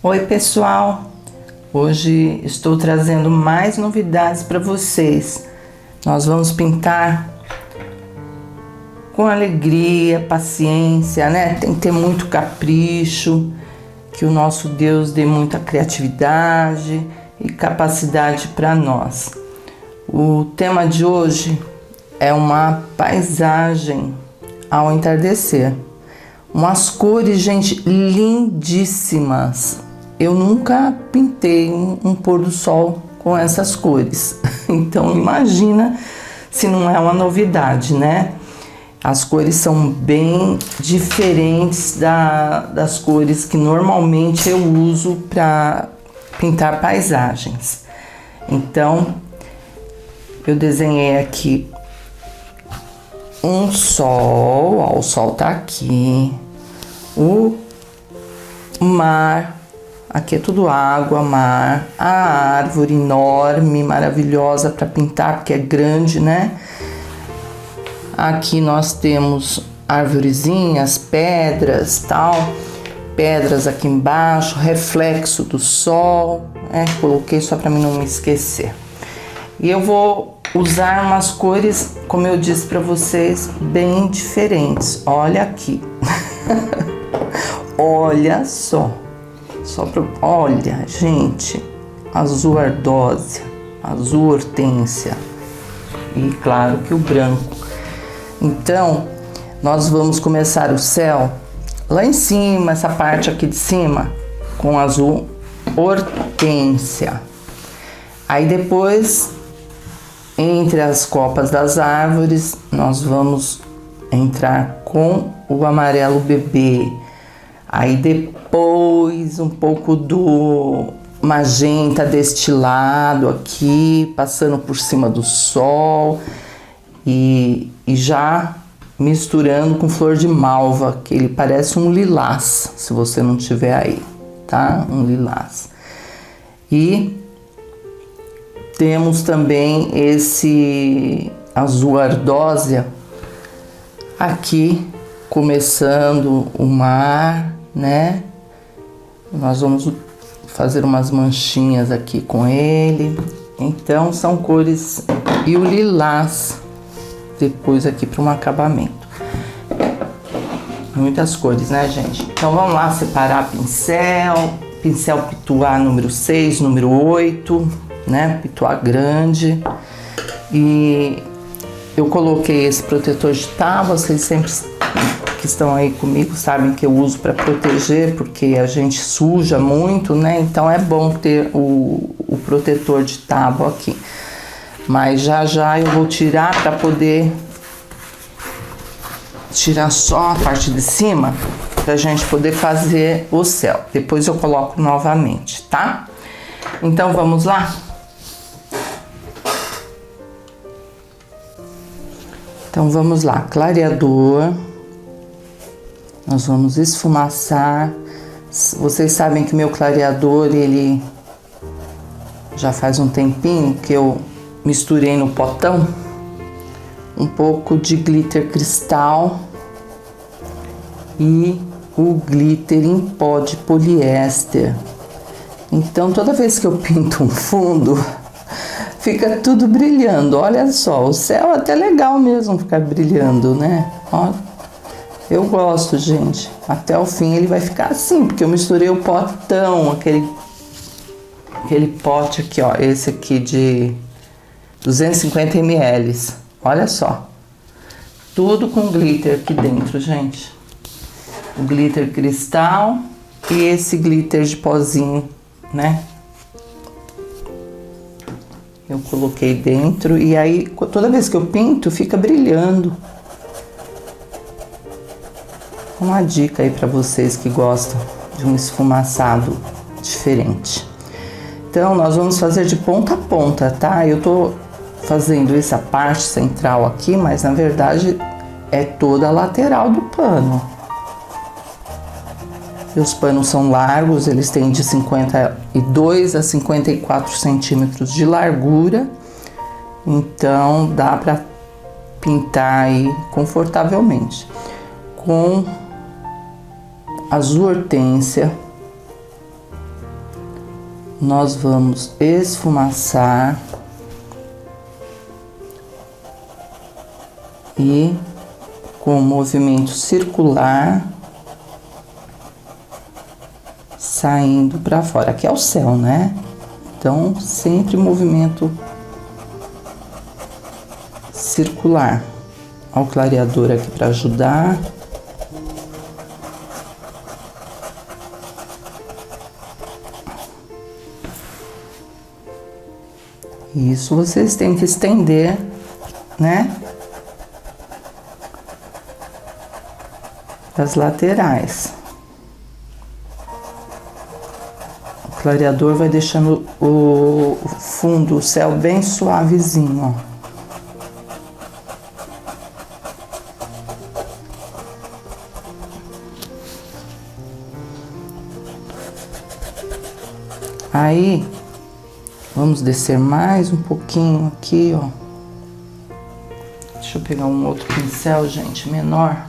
Oi pessoal, hoje estou trazendo mais novidades para vocês. Nós vamos pintar com alegria, paciência, né? Tem que ter muito capricho, que o nosso Deus dê muita criatividade e capacidade para nós. O tema de hoje é uma paisagem ao entardecer. Umas cores, gente, lindíssimas. Eu nunca pintei um pôr do sol com essas cores. Então imagina se não é uma novidade, né? As cores são bem diferentes das cores que normalmente eu uso para pintar paisagens. Então eu desenhei aqui um sol, ó, o sol tá aqui, o mar, aqui é tudo água, mar, a árvore enorme, maravilhosa para pintar, porque é grande, né? Aqui nós temos arvorezinhas, pedras, tal, pedras aqui embaixo, reflexo do sol, né? Coloquei só para mim não me esquecer. E eu vou usar umas cores, como eu disse para vocês, bem diferentes. Olha aqui. Olha só. Olha, gente. Azul ardósia, azul hortênsia e claro que o branco. Então, nós vamos começar o céu lá em cima, essa parte aqui de cima, com azul hortênsia. Aí depois, entre as copas das árvores, nós vamos entrar com o amarelo bebê. Aí depois um pouco do magenta destilado aqui, passando por cima do sol e já misturando com flor de malva, que ele parece um lilás, se você não tiver aí, tá? Um lilás. E temos também esse azul ardósia aqui, começando o mar, né? Nós vamos fazer umas manchinhas aqui com ele. Então são cores, e o lilás depois aqui para um acabamento. Muitas cores, né, gente? Então vamos lá separar pincel pituá número 6, número 8, né, pituá grande. E eu coloquei esse protetor de tábua, vocês sempre que estão aí comigo sabem que eu uso para proteger, porque a gente suja muito, né, então é bom ter o protetor de tábua aqui. Mas já eu vou tirar para poder tirar só a parte de cima, pra gente poder fazer o céu. Depois eu coloco novamente, tá? Então vamos lá? Então vamos lá, clareador, nós vamos esfumaçar. Vocês sabem que meu clareador, ele já faz um tempinho que eu misturei no potão um pouco de glitter cristal e o glitter em pó de poliéster. Então toda vez que eu pinto um fundo, fica tudo brilhando. Olha só, o céu é até legal mesmo ficar brilhando, né? Ó, eu gosto, gente. Até o fim ele vai ficar assim, porque eu misturei o potão, aquele pote aqui, ó, esse aqui de 250 ml. Olha só. Tudo com glitter aqui dentro, gente. O glitter cristal e esse glitter de pozinho, né? Eu coloquei dentro e aí toda vez que eu pinto fica brilhando. Uma dica aí para vocês que gostam de um esfumaçado diferente. Então nós vamos fazer de ponta a ponta, tá? Eu tô fazendo essa parte central aqui, mas na verdade é toda a lateral do pano. E os panos são largos, eles têm de 52 a 54 centímetros de largura, então dá para pintar aí confortavelmente. Com azul hortênsia, nós vamos esfumaçar e com movimento circular saindo para fora. Aqui é o céu, né? Então, sempre movimento circular. Olha o clareador aqui para ajudar. Isso vocês têm que estender, né? As laterais. O clareador vai deixando o fundo, o céu bem suavezinho, ó. Aí, vamos descer mais um pouquinho aqui, ó. Deixa eu pegar um outro pincel, gente, menor.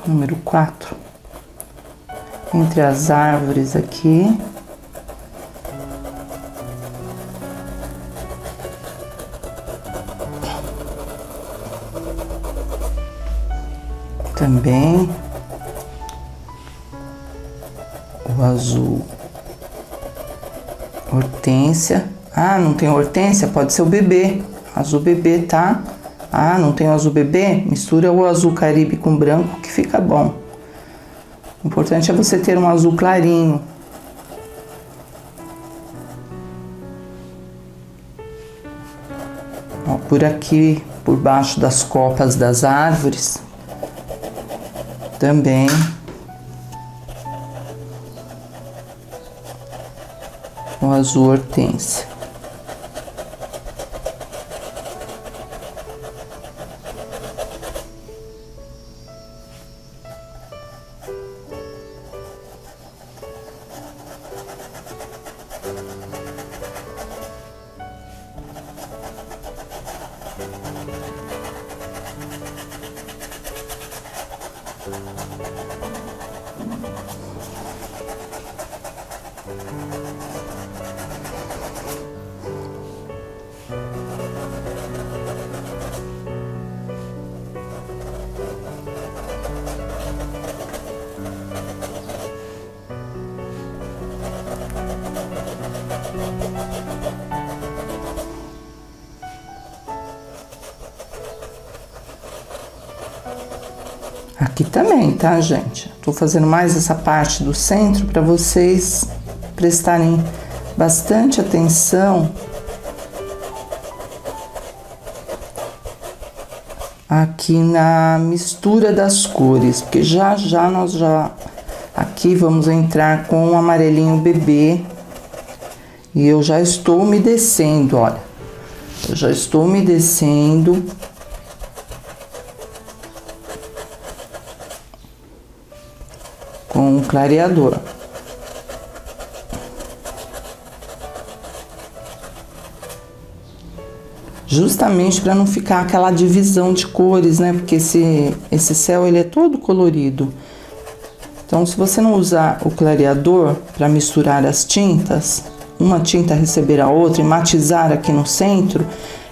Número 4. Entre as árvores aqui. Também o azul hortênsia. Ah, não tem hortênsia? Pode ser o bebê. Azul bebê, tá? Ah, não tem o azul bebê? Mistura o azul caribe com branco que fica bom. O importante é você ter um azul clarinho. Ó, por aqui, por baixo das copas das árvores, também o azul hortênsia. Aqui também, tá, gente? Tô fazendo mais essa parte do centro para vocês prestarem bastante atenção aqui na mistura das cores, porque já nós aqui vamos entrar com o amarelinho bebê e eu já estou umedecendo, olha. Eu já estou umedecendo com o clareador. Justamente para não ficar aquela divisão de cores, né? Porque esse céu ele é todo colorido. Então, se você não usar o clareador para misturar as tintas, uma tinta receber a outra e matizar aqui no centro,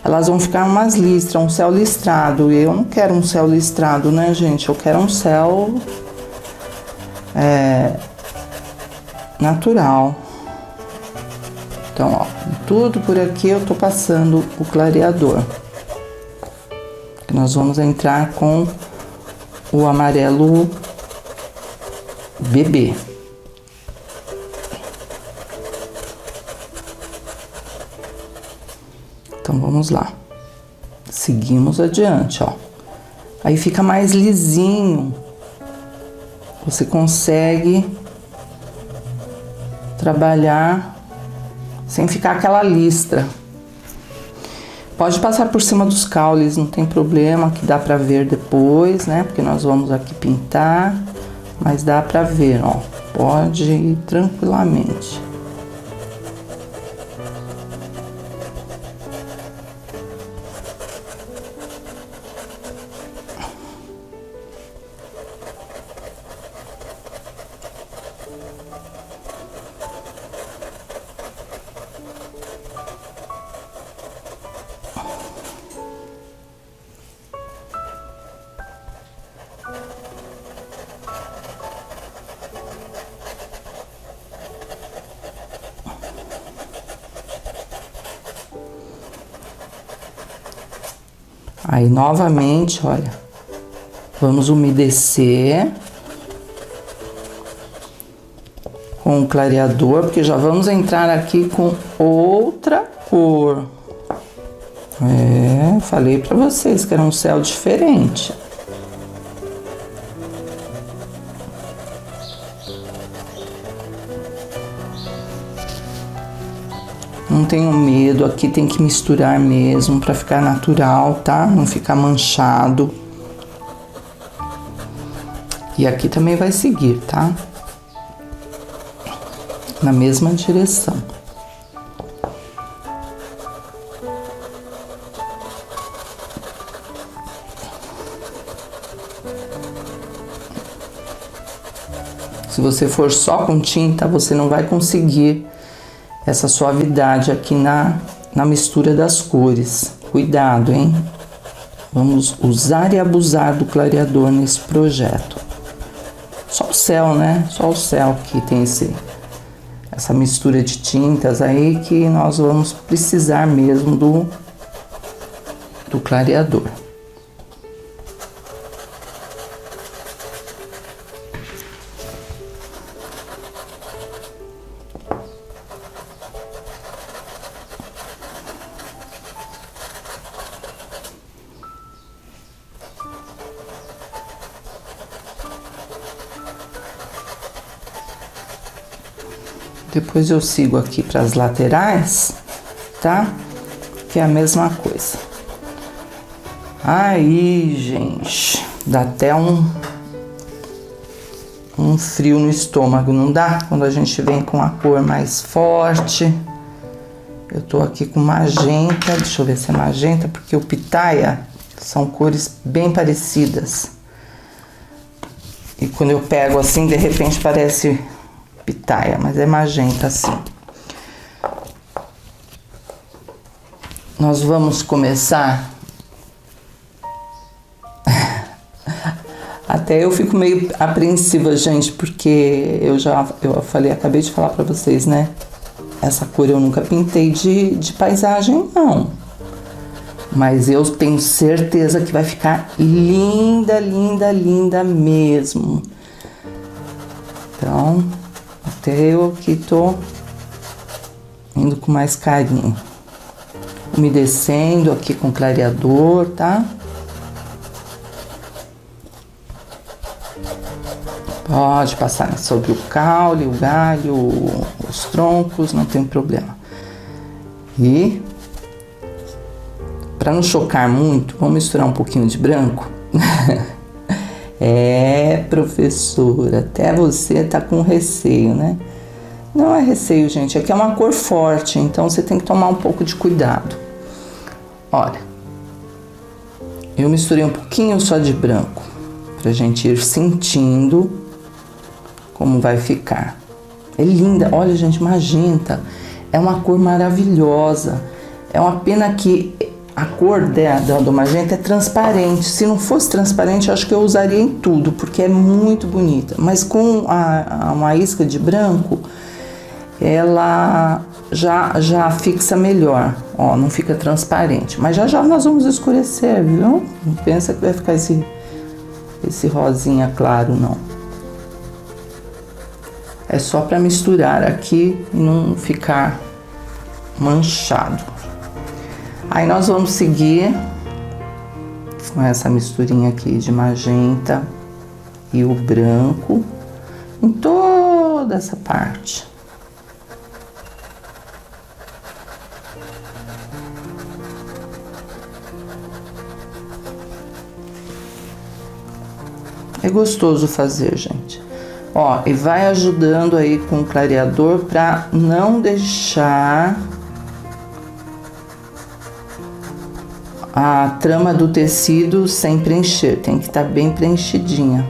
elas vão ficar umas listras, um céu listrado. E eu não quero um céu listrado, né, gente? Eu quero um céu natural. Então, ó, tudo por aqui eu tô passando o clareador. Nós vamos entrar com o amarelo bebê. Então, vamos lá. Seguimos adiante, ó. Aí fica mais lisinho. Você consegue trabalhar sem ficar aquela listra. Pode passar por cima dos caules, não tem problema, que dá pra ver depois, né? Porque nós vamos aqui pintar, mas dá pra ver, ó. Pode ir tranquilamente. Aí, novamente, olha, vamos umedecer com o clareador, porque já vamos entrar aqui com outra cor. Falei pra vocês que era um céu diferente. Não tenham medo, aqui tem que misturar mesmo pra ficar natural, tá? Não ficar manchado. E aqui também vai seguir, tá? Na mesma direção. Se você for só com tinta, você não vai conseguir essa suavidade aqui na mistura das cores. Cuidado, hein? Vamos usar e abusar do clareador nesse projeto. Só o céu, né? Só o céu que tem essa mistura de tintas aí que nós vamos precisar mesmo do clareador. Depois eu sigo aqui para as laterais, tá? Que é a mesma coisa. Aí, gente, dá até um frio no estômago, não dá? Quando a gente vem com a cor mais forte. Eu tô aqui com magenta, deixa eu ver se é magenta, porque o pitaia são cores bem parecidas. E quando eu pego assim, de repente parece pitaia, mas é magenta assim. Nós vamos começar. Até eu fico meio apreensiva, gente, porque eu acabei de falar pra vocês, né? Essa cor eu nunca pintei de paisagem, não. Mas eu tenho certeza que vai ficar linda, linda, linda mesmo. Então, até eu aqui tô indo com mais carinho. Umedecendo aqui com clareador, tá? Pode passar sobre o caule, o galho, os troncos, não tem problema. E, para não chocar muito, vamos misturar um pouquinho de branco. Professora, até você tá com receio, né? Não é receio, gente, é que é uma cor forte, então você tem que tomar um pouco de cuidado. Olha, eu misturei um pouquinho só de branco, pra gente ir sentindo como vai ficar. É linda, olha, gente, magenta, é uma cor maravilhosa. É uma pena que a cor do magenta é transparente. Se não fosse transparente, eu acho que eu usaria em tudo, porque é muito bonita. Mas com uma isca de branco, ela já fixa melhor. Ó, não fica transparente. Mas já nós vamos escurecer, viu? Não pensa que vai ficar esse rosinha claro, não. É só para misturar aqui e não ficar manchado. Aí nós vamos seguir com essa misturinha aqui de magenta e o branco em toda essa parte. É gostoso fazer, gente. Ó, e vai ajudando aí com o clareador para não deixar a trama do tecido sem preencher, tem que estar bem preenchidinha.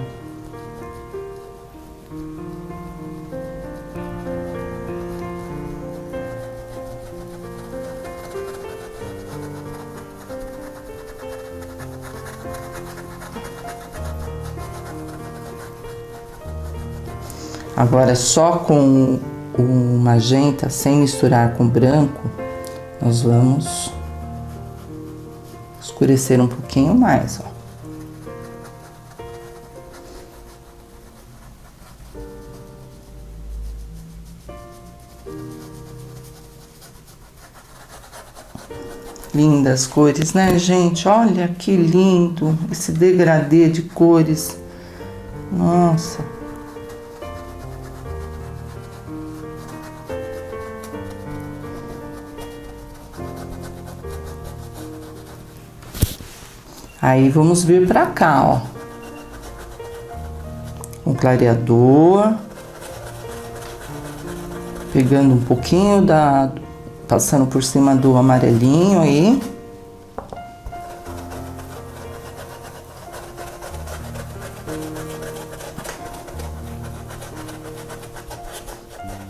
Agora, só com o magenta, sem misturar com branco, nós vamos escurecer um pouquinho mais, ó. Lindas cores, né, gente? Olha que lindo esse degradê de cores. Nossa. Aí vamos vir pra cá, ó. Um clareador. Pegando um pouquinho passando por cima do amarelinho aí.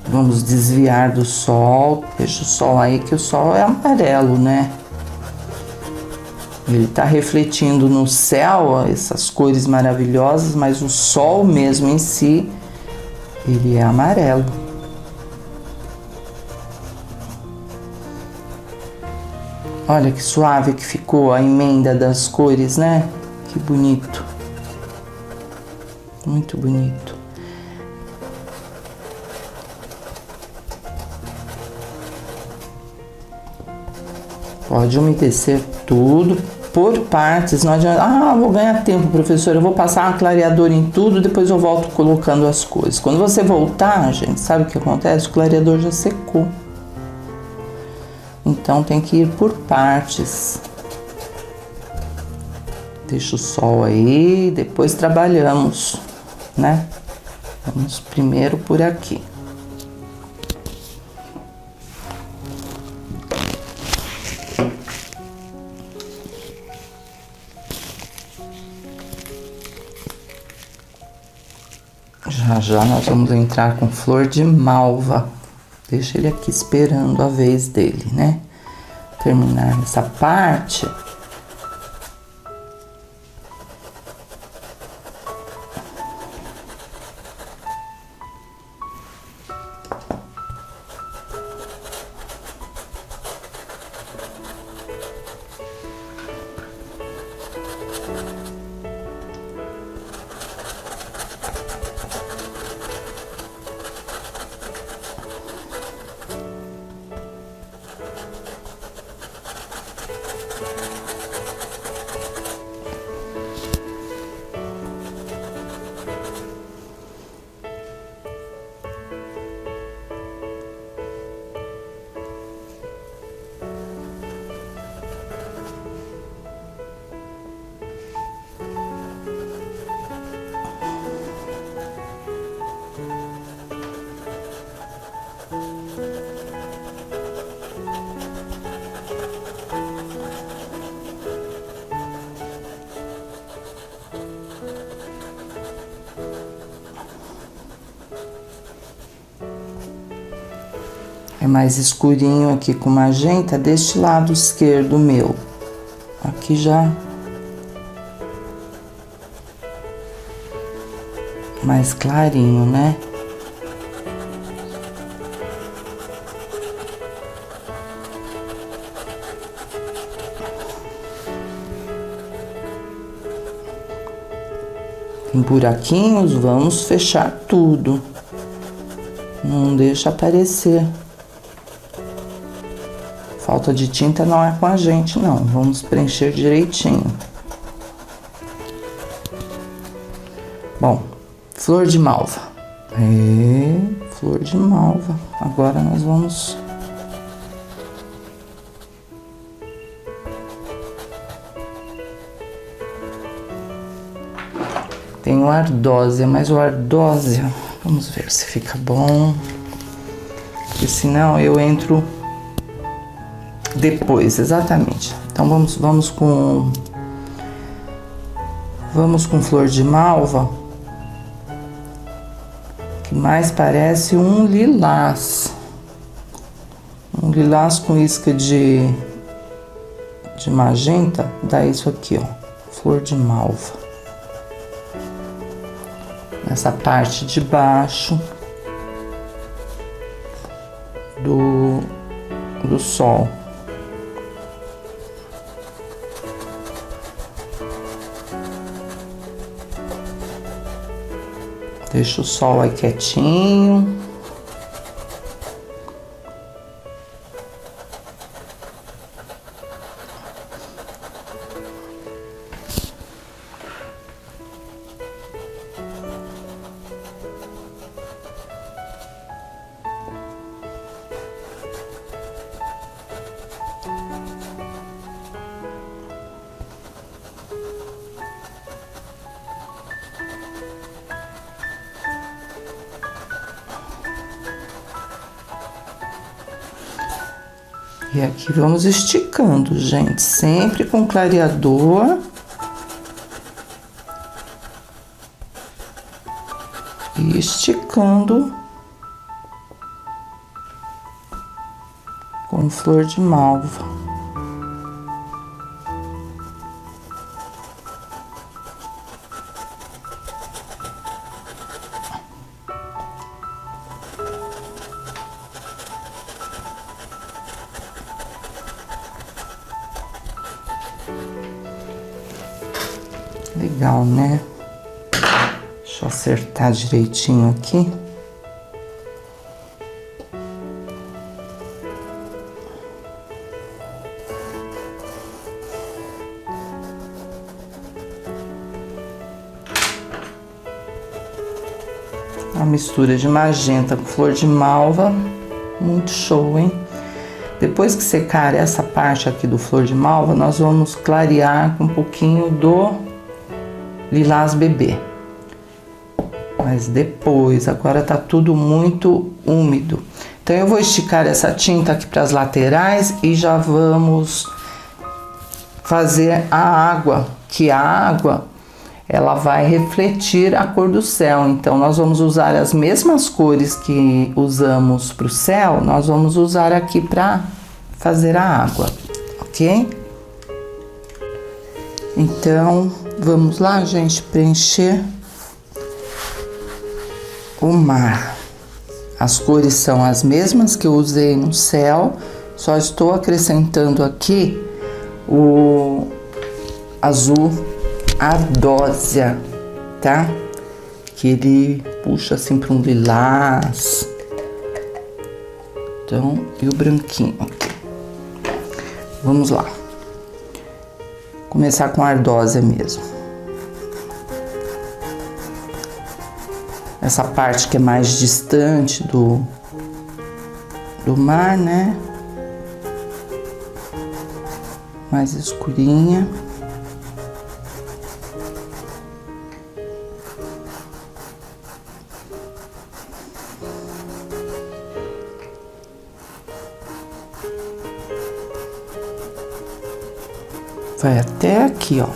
Vamos desviar do sol. Veja o sol aí, que o sol é amarelo, né? Ele tá refletindo no céu, ó, essas cores maravilhosas, mas o sol mesmo em si, ele é amarelo. Olha que suave que ficou a emenda das cores, né? Que bonito. Muito bonito. Pode umedecer tudo por partes. Não adianta, vou ganhar tempo, professora. Eu vou passar um clareador em tudo, depois eu volto colocando as coisas. Quando você voltar, gente, sabe o que acontece? O clareador já secou. Então tem que ir por partes. Deixa o sol aí, depois trabalhamos, né? Vamos primeiro por aqui. Já nós vamos entrar com flor de malva. Deixa ele aqui esperando a vez dele, né? Terminar essa parte. É mais escurinho aqui com magenta deste lado esquerdo meu. Aqui já mais clarinho, né? Tem buraquinhos, vamos fechar tudo. Não deixa aparecer. Falta de tinta não é com a gente, não. Vamos preencher direitinho. Bom, flor de malva. Flor de malva. Agora nós vamos... Tem o ardósia, mas o ardósia... Vamos ver se fica bom. Porque senão eu entro... depois, exatamente. Então vamos com flor de malva, que mais parece um lilás. Um lilás com isca de magenta, dá isso aqui, ó. Flor de malva. Nessa parte de baixo do sol. Deixa o sol aí quietinho. E aqui vamos esticando, gente, sempre com clareador. E esticando com flor de malva. Legal, né? Deixa eu acertar direitinho aqui. A mistura de magenta com flor de malva, muito show, hein? Depois que secar essa parte aqui do flor de malva, nós vamos clarear com um pouquinho do lilás bebê. Mas depois, agora tá tudo muito úmido. Então eu vou esticar essa tinta aqui para as laterais e já vamos fazer a água, que a água ela vai refletir a cor do céu. Então nós vamos usar as mesmas cores que usamos para o céu, nós vamos usar aqui para fazer a água, ok? Então, vamos lá, gente, preencher o mar. As cores são as mesmas que eu usei no céu, só estou acrescentando aqui o azul ardósia, tá? Que ele puxa assim para um lilás. Então, e o branquinho aqui. Vamos lá. Começar com a ardósia mesmo. Essa parte que é mais distante do mar, né? Mais escurinha. Vai até aqui, ó.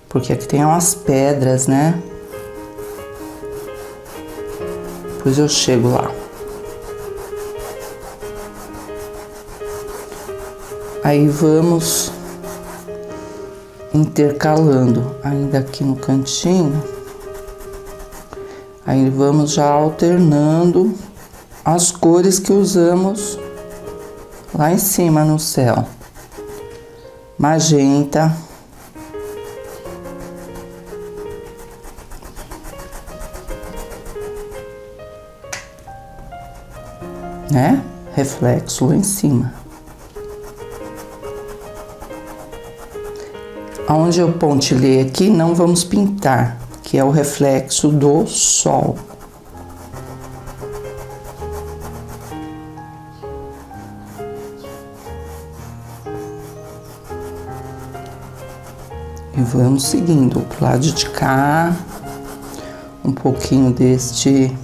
Porque aqui tem umas pedras, né? Depois eu chego lá. Aí vamos intercalando ainda aqui no cantinho. Aí vamos já alternando as cores que usamos lá em cima no céu. Magenta, né? Reflexo lá em cima. Onde eu pontilhei aqui, não vamos pintar, que é o reflexo do sol. E vamos seguindo pro lado de cá, um pouquinho deste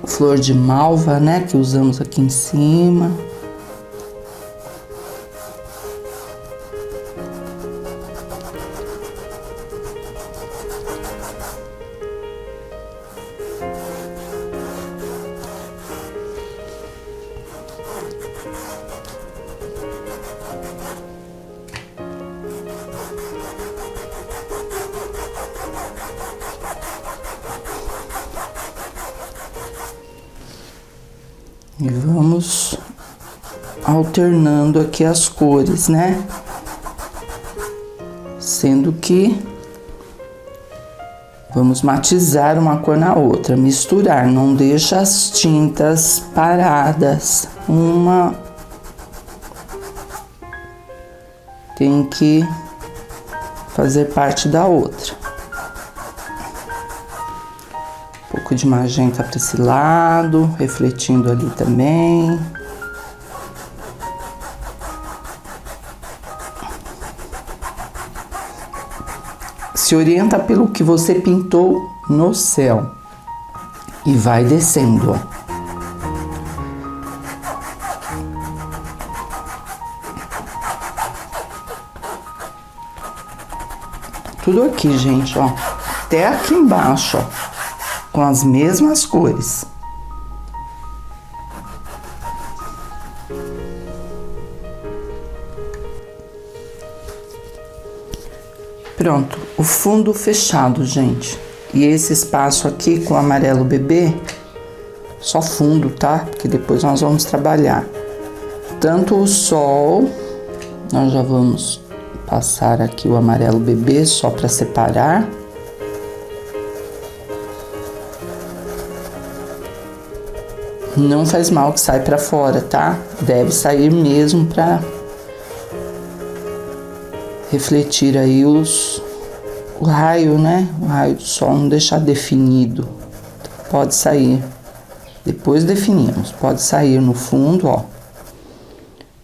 flor de malva, né, que usamos aqui em cima. E vamos alternando aqui as cores, né? Sendo que Vamos matizar uma cor na outra, misturar, não deixa as tintas paradas. Uma tem que fazer parte da outra. Um pouco de magenta para esse lado, refletindo ali também. Se orienta pelo que você pintou no céu e vai descendo, ó. Tudo aqui, gente, ó, até aqui embaixo, ó, com as mesmas cores. Pronto, o fundo fechado, gente. E esse espaço aqui com o amarelo bebê, só fundo, tá? Porque depois nós vamos trabalhar. Tanto o sol, nós já vamos passar aqui o amarelo bebê só para separar. Não faz mal que sai para fora, tá? Deve sair mesmo para refletir aí o raio, né? O raio do sol, não deixar definido. Pode sair. Depois definimos. Pode sair no fundo, ó.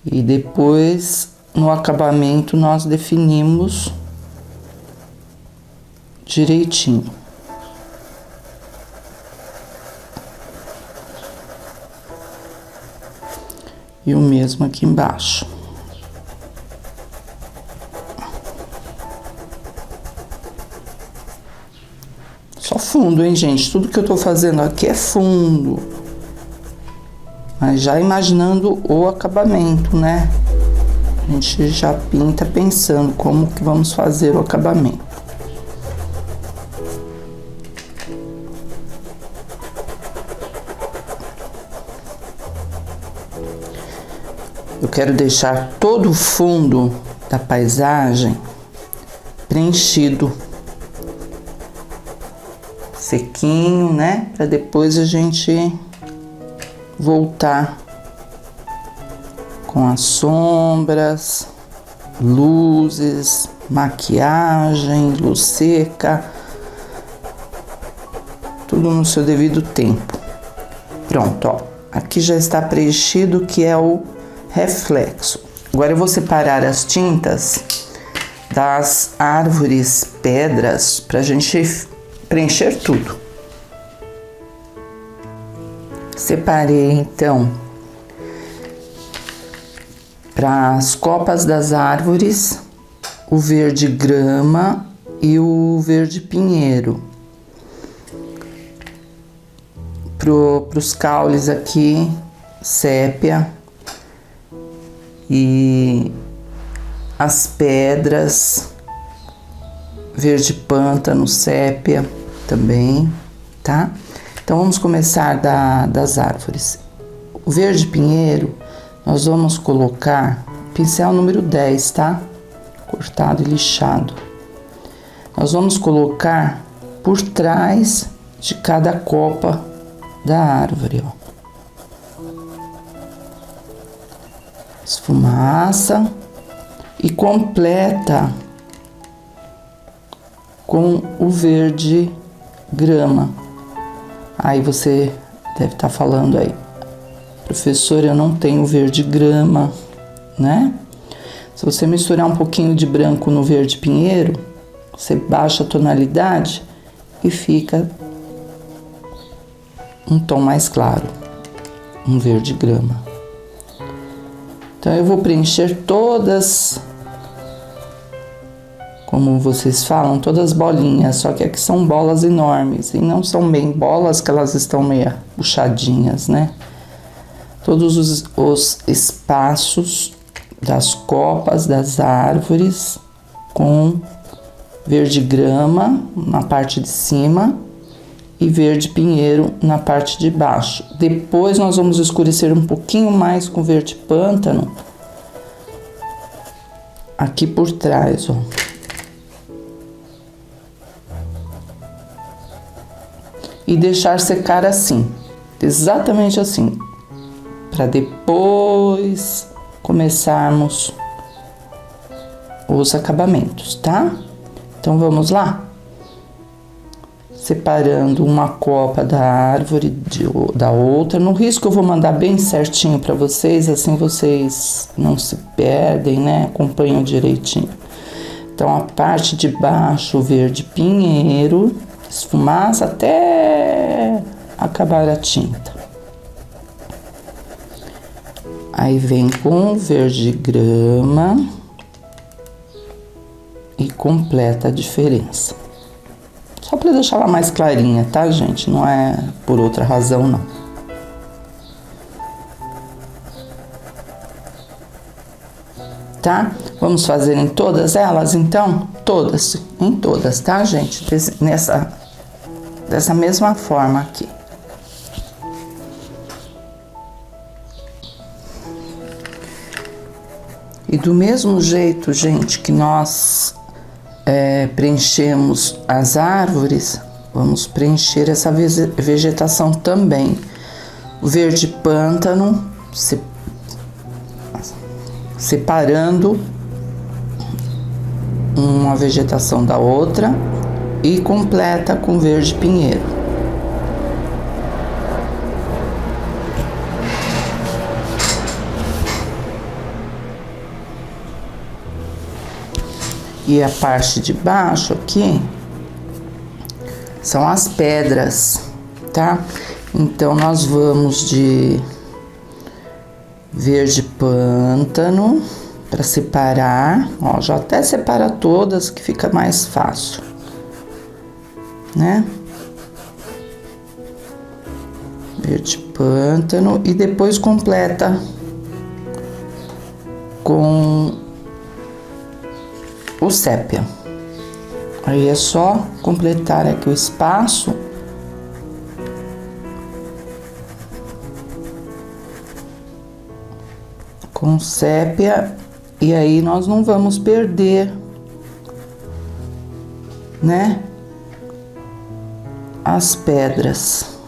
E depois, no acabamento, nós definimos direitinho. E o mesmo aqui embaixo. Só fundo, hein, gente? Tudo que eu tô fazendo aqui é fundo. Mas já imaginando o acabamento, né? A gente já pinta pensando como que vamos fazer o acabamento. Eu quero deixar todo o fundo da paisagem preenchido. Sequinho, né? Para depois a gente voltar com as sombras, luzes, maquiagem, luz seca, tudo no seu devido tempo. Pronto, ó. Aqui já está preenchido, que é o reflexo. Agora eu vou separar as tintas das árvores, pedras, pra gente preencher tudo. Separei então para as copas das árvores o verde grama e o verde pinheiro. Pros caules aqui, sépia, e as pedras, verde pântano, sépia também, tá? Então vamos começar das árvores. O verde pinheiro, nós vamos colocar pincel número 10, tá? Cortado e lixado. Nós vamos colocar por trás de cada copa da árvore, ó. Esfumaça e completa com o verde grama. Aí você deve estar falando aí, professor, eu não tenho verde grama, né? Se você misturar um pouquinho de branco no verde pinheiro, você baixa a tonalidade e fica um tom mais claro, um verde grama. Então eu vou preencher todas, como vocês falam, todas as bolinhas, só que aqui são bolas enormes e não são bem bolas, que elas estão meio puxadinhas, né? Todos os espaços das copas das árvores com verde grama na parte de cima e verde pinheiro na parte de baixo. Depois nós vamos escurecer um pouquinho mais com verde pântano aqui por trás, ó. e deixar secar assim, exatamente assim, para depois começarmos os acabamentos, tá? Então vamos lá? Separando uma copa da árvore da outra. No risco eu vou mandar bem certinho para vocês, assim vocês não se perdem, né? Acompanham direitinho. Então a parte de baixo, verde pinheiro, esfumaça até acabar a tinta. Aí vem com verde grama e completa a diferença. Só para deixar ela mais clarinha, tá, gente? Não é por outra razão, não. Tá? Vamos fazer em todas elas, então? Todas, em todas, tá, gente? Dessa mesma forma aqui. E do mesmo jeito, gente, que nós preenchemos as árvores, vamos preencher essa vegetação também. O verde pântano, separando uma vegetação da outra e completa com verde pinheiro. E a parte de baixo aqui são as pedras, tá? Então, nós vamos de verde pântano para separar. Ó, já até separa todas que fica mais fácil, né? Verde pântano e depois completa com o sépia. Aí é só completar aqui o espaço com sépia, e aí nós não vamos perder, né, as pedras.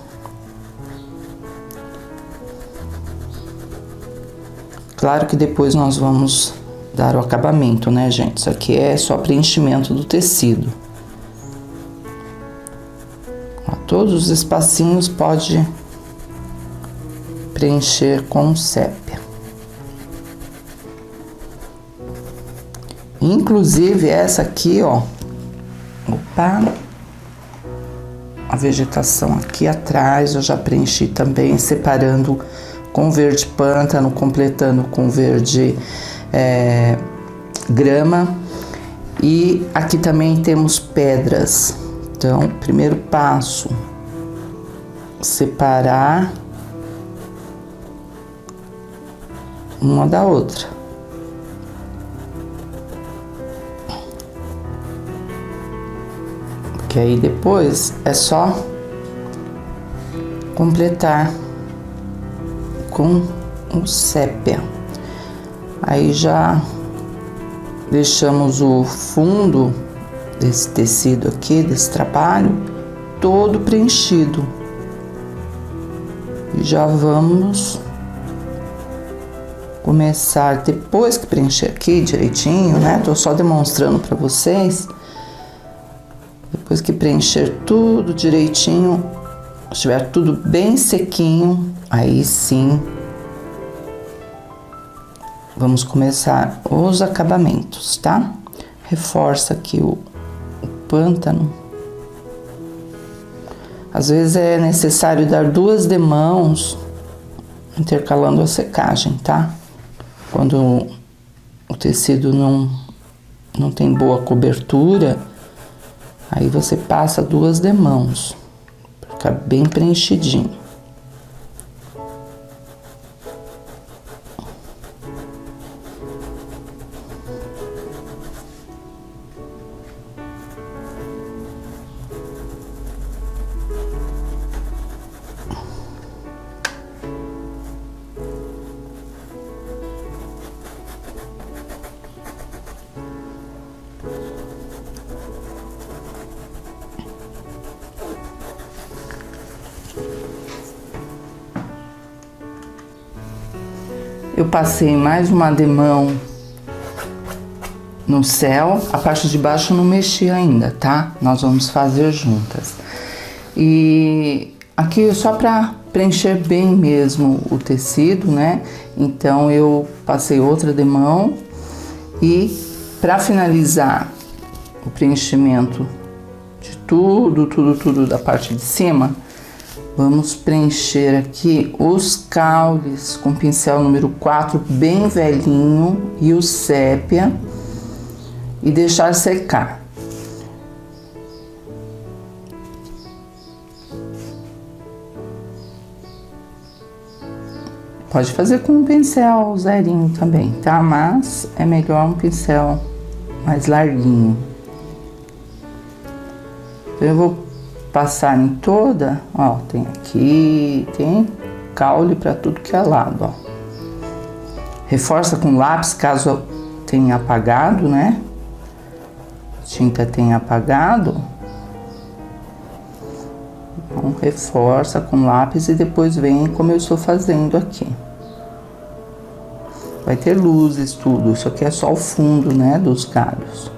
Claro que depois nós vamos dar o acabamento, né, gente? Isso aqui é só preenchimento do tecido. Ó, todos os espacinhos pode preencher com sépia. Inclusive essa aqui, ó, opa, a vegetação aqui atrás eu já preenchi também, separando com verde pântano, completando com verde grama. E aqui também temos pedras. Então, primeiro passo, separar uma da outra. Que aí depois é só completar com o sépia. Aí já deixamos o fundo desse tecido aqui, desse trabalho, todo preenchido. E já vamos começar, depois que preencher aqui direitinho, né? Tô só demonstrando para vocês. Depois que preencher tudo direitinho, estiver tudo bem sequinho, aí sim vamos começar os acabamentos, tá? Reforça aqui o pântano. Às vezes é necessário dar 2 demãos, intercalando a secagem, tá? Quando o tecido não tem boa cobertura, aí você passa 2 demãos, para ficar bem preenchidinho. Eu passei mais uma demão no céu, a parte de baixo eu não mexi ainda, tá? Nós vamos fazer juntas. E aqui só para preencher bem mesmo o tecido, né? Então eu passei outra demão e para finalizar o preenchimento de tudo da parte de cima, vamos preencher aqui os caules com pincel número 4 bem velhinho e o sépia e deixar secar. Pode fazer com um pincel zerinho também, tá? Mas é melhor um pincel mais larguinho. Então eu vou passar em toda, ó, tem aqui, tem caule para tudo que é lado, ó. Reforça com lápis caso tenha apagado, né? A tinta tenha apagado. Então reforça com lápis e depois vem como eu estou fazendo aqui. Vai ter luzes, tudo. Isso aqui é só o fundo, né, dos galhos.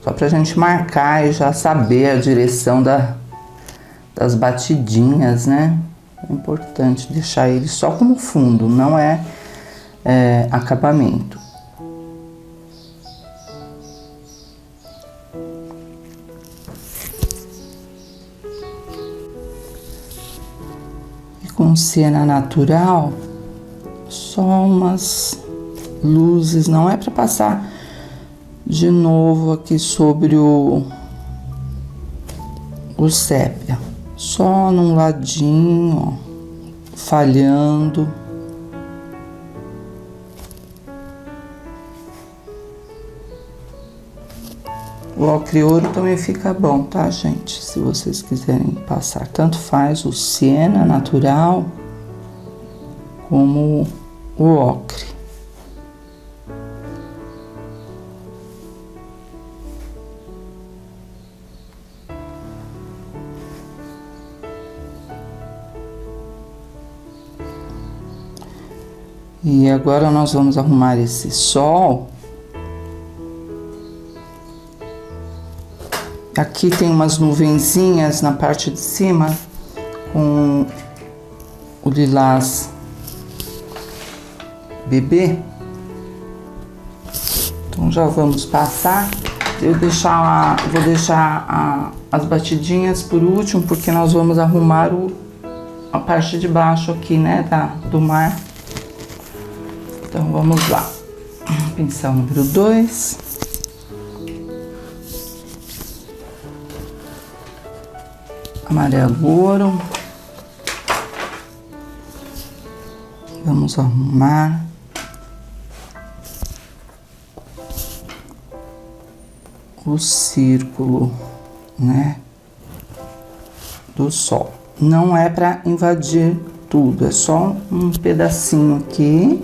Só pra gente marcar e já saber a direção das batidinhas, né? É importante deixar ele só como fundo, não é acabamento. E com siena natural, só umas luzes, não é para passar de novo aqui sobre o sépia, só num ladinho, ó, falhando. O ocre ouro também fica bom, tá, gente? Se vocês quiserem passar, tanto faz o siena natural como o ocre. E agora nós vamos arrumar esse sol. Aqui tem umas nuvenzinhas na parte de cima com o lilás bebê. Então já vamos passar. Vou deixar as batidinhas por último, porque nós vamos arrumar a parte de baixo aqui, né, do mar. Então vamos lá. Pincel número 2. Amarelo ouro. Vamos arrumar o círculo, né, do sol. Não é para invadir tudo, é só um pedacinho aqui.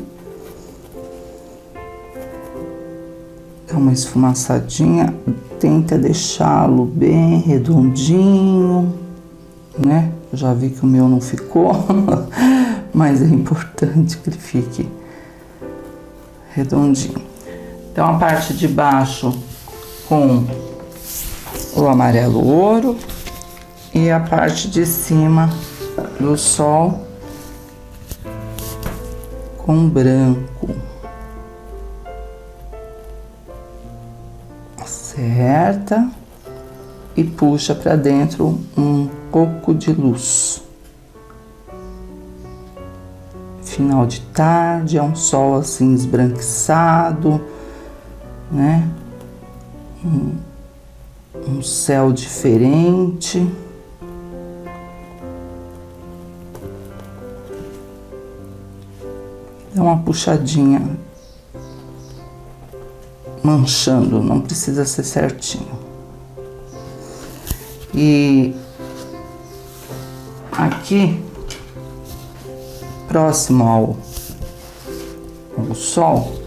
Dá uma esfumaçadinha, tenta deixá-lo bem redondinho, né? Eu já vi que o meu não ficou, mas é importante que ele fique redondinho. Então a parte de baixo com o amarelo ouro e a parte de cima do sol com branco. Acerta e puxa para dentro um pouco de luz. Final de tarde, é um sol assim esbranquiçado, né? Um céu diferente. Dá uma puxadinha, manchando, não precisa ser certinho. E aqui, próximo ao sol,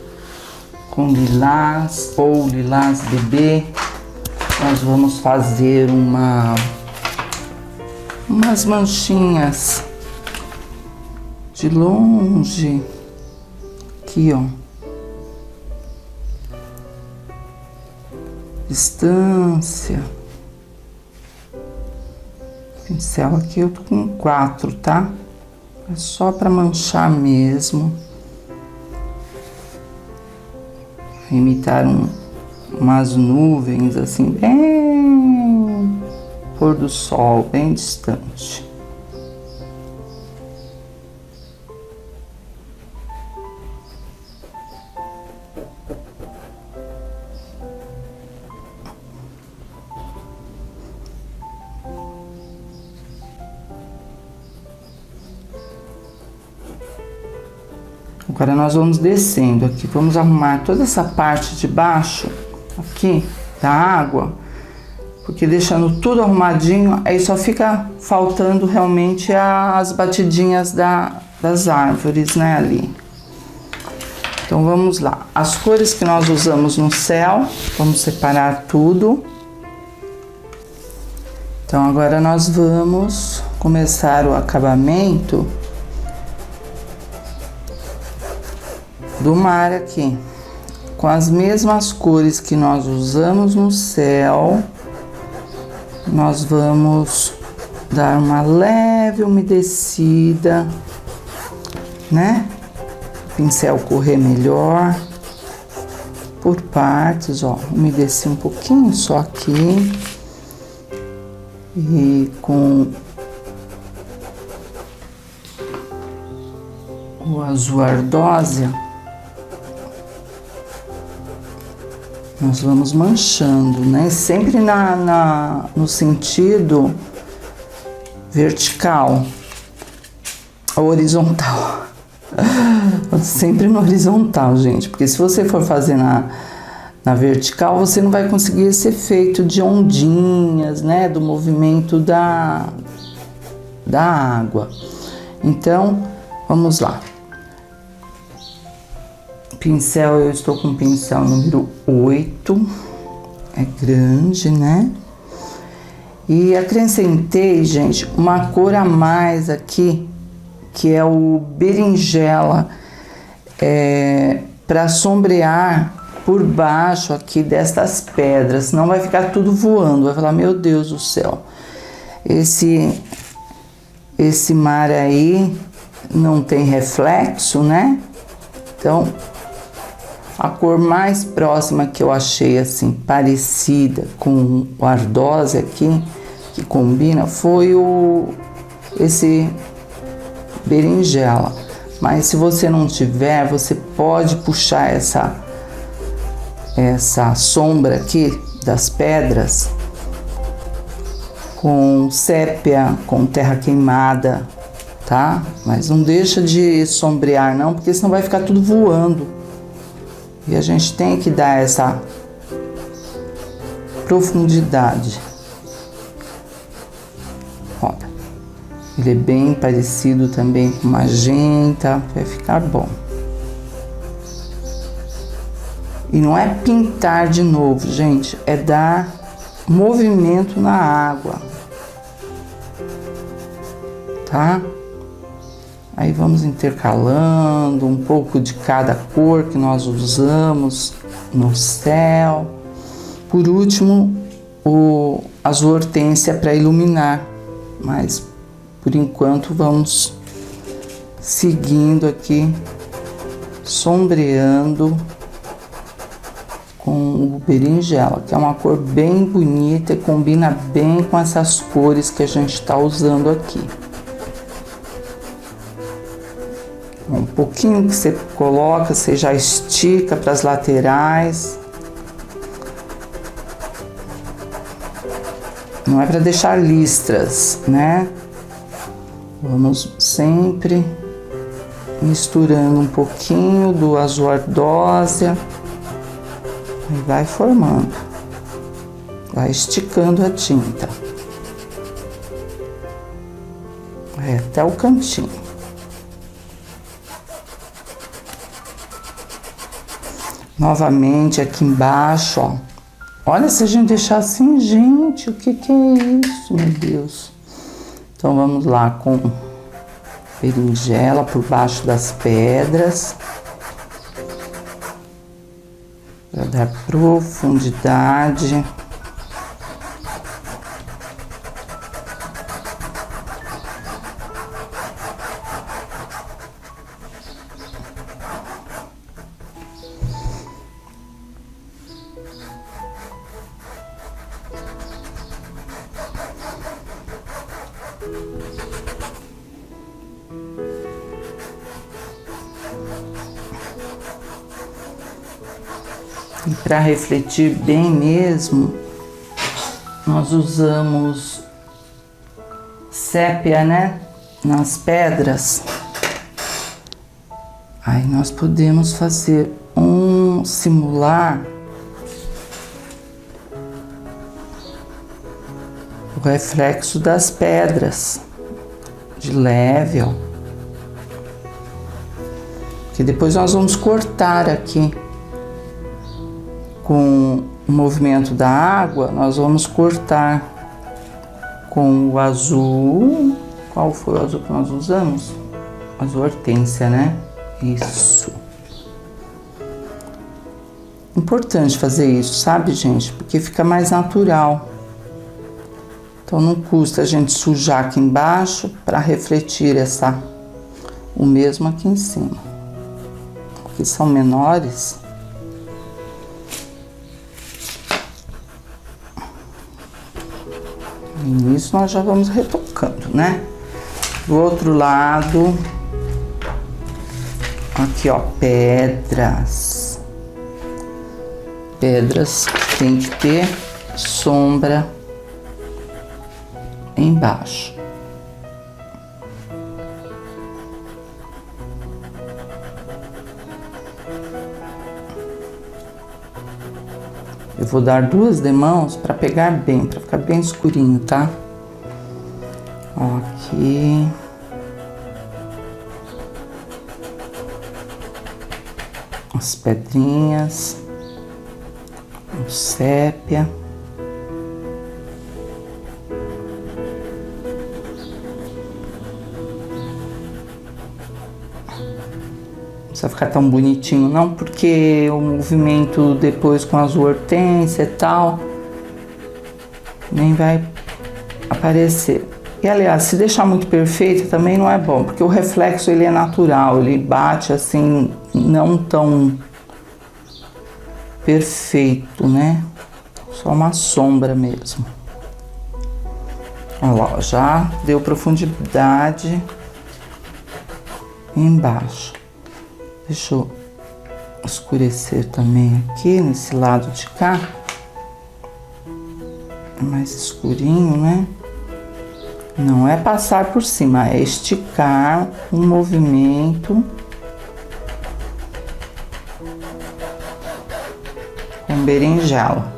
com lilás ou lilás bebê, nós vamos fazer umas manchinhas de longe, aqui, ó, distância. Pincel aqui eu tô com 4, tá? É só para manchar mesmo. Imitar umas nuvens assim, bem pôr do sol, bem distante. Agora nós vamos descendo aqui, vamos arrumar toda essa parte de baixo aqui da água, porque deixando tudo arrumadinho, aí só fica faltando realmente as batidinhas das árvores, né, ali. Então vamos lá, as cores que nós usamos no céu, vamos separar tudo. Então agora nós vamos começar o acabamento do mar aqui, com as mesmas cores que nós usamos no céu. Nós vamos dar uma leve umedecida, né? O pincel correr melhor por partes, ó. Umedeci um pouquinho só aqui e com o azul ardósia nós vamos manchando, né? Sempre no sentido vertical, horizontal. Sempre no horizontal, gente, porque se você for fazer na vertical, você não vai conseguir esse efeito de ondinhas, né? Do movimento da água. Então, vamos lá. Pincel, eu estou com o pincel número 8, é grande, né? E acrescentei, gente, uma cor a mais aqui, que é o berinjela, para sombrear por baixo aqui destas pedras, senão vai ficar tudo voando, vai falar, meu Deus do céu, esse mar aí não tem reflexo, né? Então, a cor mais próxima que eu achei, assim, parecida com o ardósia aqui, que combina, foi esse berinjela. Mas se você não tiver, você pode puxar essa sombra aqui das pedras com sépia, com terra queimada, tá? Mas não deixa de sombrear não, porque senão vai ficar tudo voando. E a gente tem que dar essa profundidade. Olha, ele é bem parecido também com magenta, vai ficar bom. E não é pintar de novo, gente, é dar movimento na água, tá? Aí vamos intercalando um pouco de cada cor que nós usamos no céu. Por último, as hortênsias para iluminar, mas por enquanto vamos seguindo aqui, sombreando com o berinjela, que é uma cor bem bonita e combina bem com essas cores que a gente está usando aqui. Um pouquinho que você coloca, você já estica para as laterais. Não é para deixar listras, né? Vamos sempre misturando um pouquinho do azul ardósia e vai formando, vai esticando a tinta até o cantinho. Novamente aqui embaixo, ó, Olha, se a gente deixar assim, gente, o que é isso, meu Deus? Então vamos lá com berinjela por baixo das pedras. Para dar profundidade. E para refletir bem mesmo, nós usamos sépia, né? Nas pedras. Aí nós podemos fazer simular o reflexo das pedras de leve, ó. Que depois nós vamos cortar aqui. Com o movimento da água, nós vamos cortar com o azul. Qual foi o azul que nós usamos? Azul hortênsia, né? Isso. Importante fazer isso, sabe, gente? Porque fica mais natural. Então não custa a gente sujar aqui embaixo para refletir o mesmo aqui em cima. Porque são menores. E nisso nós já vamos retocando, né? Do outro lado, aqui ó, pedras. Pedras tem que ter sombra embaixo. Eu vou dar 2 demãos para pegar bem, para ficar bem escurinho, tá? Ó, aqui. As pedrinhas. O sépia. Não precisa ficar tão bonitinho não, porque o movimento depois com azul hortência e tal nem vai aparecer. E aliás, se deixar muito perfeito também não é bom, porque o reflexo ele é natural, ele bate assim, não tão perfeito, né? Só uma sombra mesmo. Olha lá, já deu profundidade embaixo. Deixa eu escurecer também aqui, nesse lado de cá. É mais escurinho, né? Não é passar por cima, é esticar um movimento com berinjela.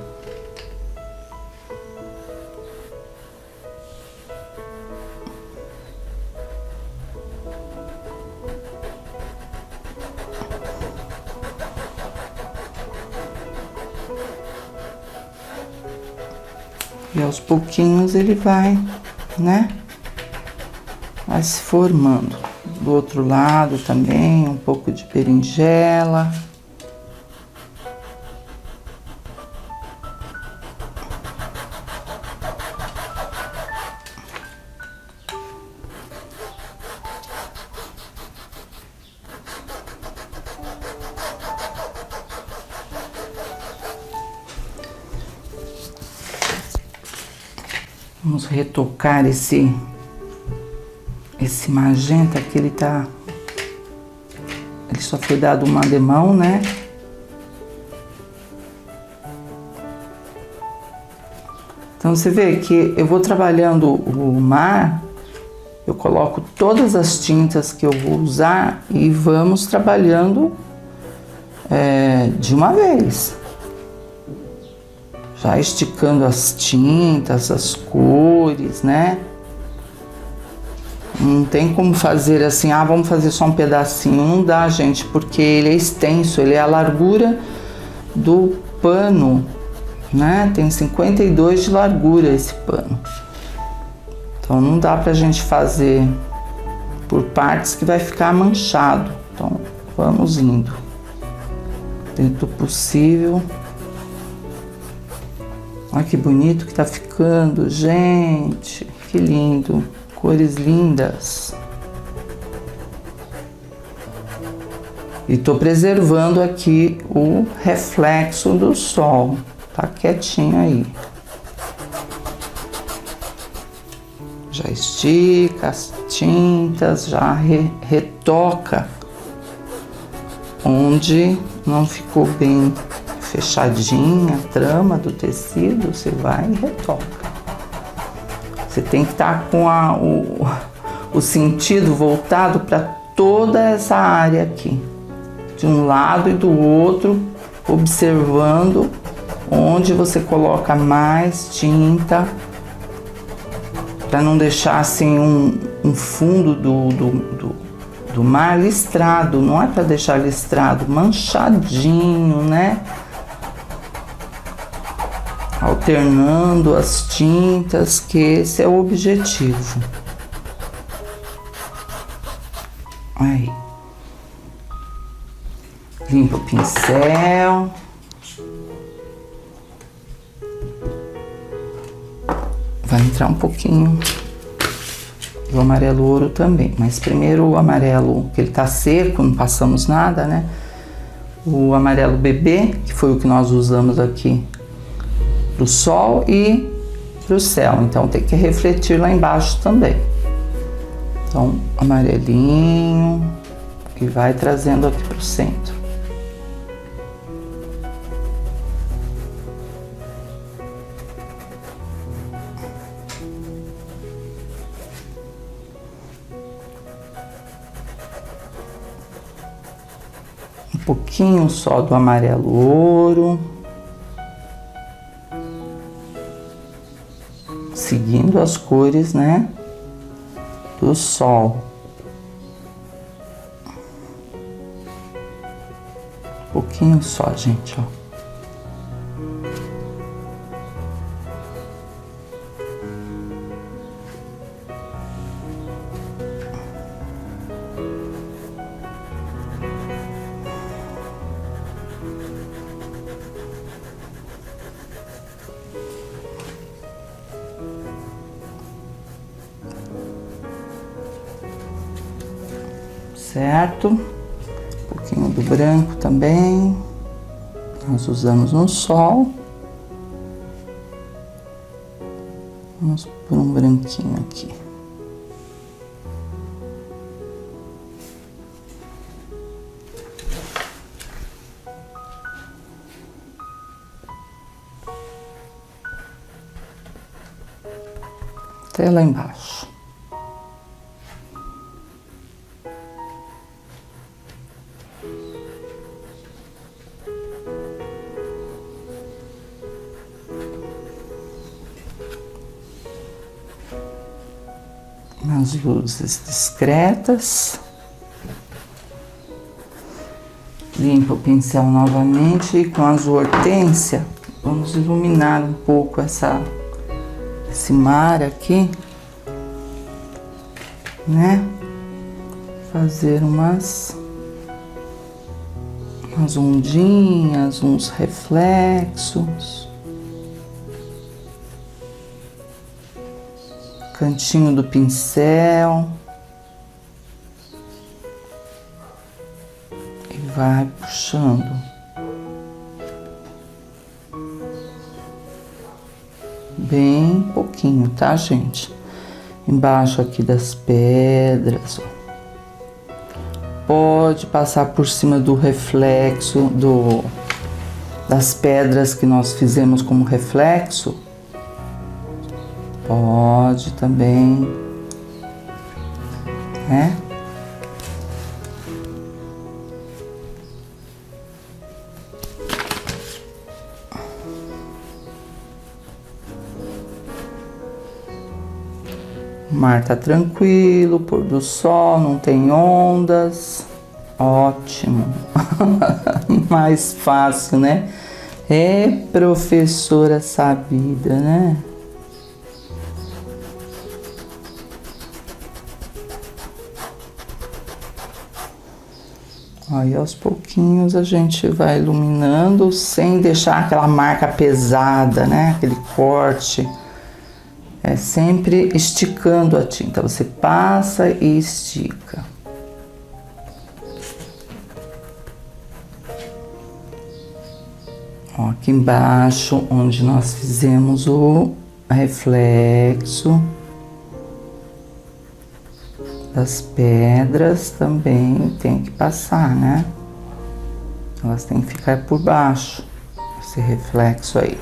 E aos pouquinhos ele vai, né? Vai se formando. Do outro lado também, um pouco de berinjela. Vamos retocar esse magenta que ele só foi dado uma demão, né? Então você vê que eu vou trabalhando o mar, eu coloco todas as tintas que eu vou usar e vamos trabalhando de uma vez. Já esticando as tintas, as cores, né? Não tem como fazer assim, vamos fazer só um pedacinho. Não dá, gente, porque ele é extenso, ele é a largura do pano né? Tem 52 de largura esse pano. Então não dá pra gente fazer por partes que vai ficar manchado. Então vamos indo dentro do possível. Olha que bonito que tá ficando, gente, que lindo, cores lindas. E tô preservando aqui o reflexo do sol, tá quietinho aí. Já estica as tintas, já retoca onde não ficou bem fechadinha a trama do tecido, você vai e retoca. Você tem que estar com o sentido voltado para toda essa área aqui, de um lado e do outro, observando onde você coloca mais tinta, para não deixar assim um fundo do mar listrado. Não é para deixar listrado, manchadinho, né? Alternando as tintas, que esse é o objetivo. Aí. Limpa o pincel. Vai entrar um pouquinho do amarelo ouro também, mas primeiro o amarelo, que ele tá seco, não passamos nada, né? O amarelo bebê, que foi o que nós usamos aqui pro sol e pro céu, então tem que refletir lá embaixo também. Então, amarelinho, que vai trazendo aqui pro centro. Um pouquinho só do amarelo ouro, seguindo as cores, né, do sol. Um pouquinho só, gente, ó. Certo? Um pouquinho do branco também. Nós usamos no sol. Vamos por um branquinho aqui. Até lá embaixo. As luzes discretas. Limpa o pincel novamente e com a azul hortênsia vamos iluminar um pouco esse mar aqui, né? Fazer umas ondinhas, uns reflexos. Cantinho do pincel. E vai puxando. Bem pouquinho, tá, gente? Embaixo aqui das pedras, ó. Pode passar por cima do reflexo das pedras que nós fizemos como reflexo. Pode também, né? O mar tá tranquilo, pôr do sol, não tem ondas. Ótimo. Mais fácil, né? É professora sabida, né? Aí aos pouquinhos a gente vai iluminando sem deixar aquela marca pesada, né? Aquele corte. É sempre esticando a tinta. Você passa e estica. Ó, aqui embaixo, onde nós fizemos o reflexo das pedras, também tem que passar, né? Elas têm que ficar por baixo, esse reflexo aí.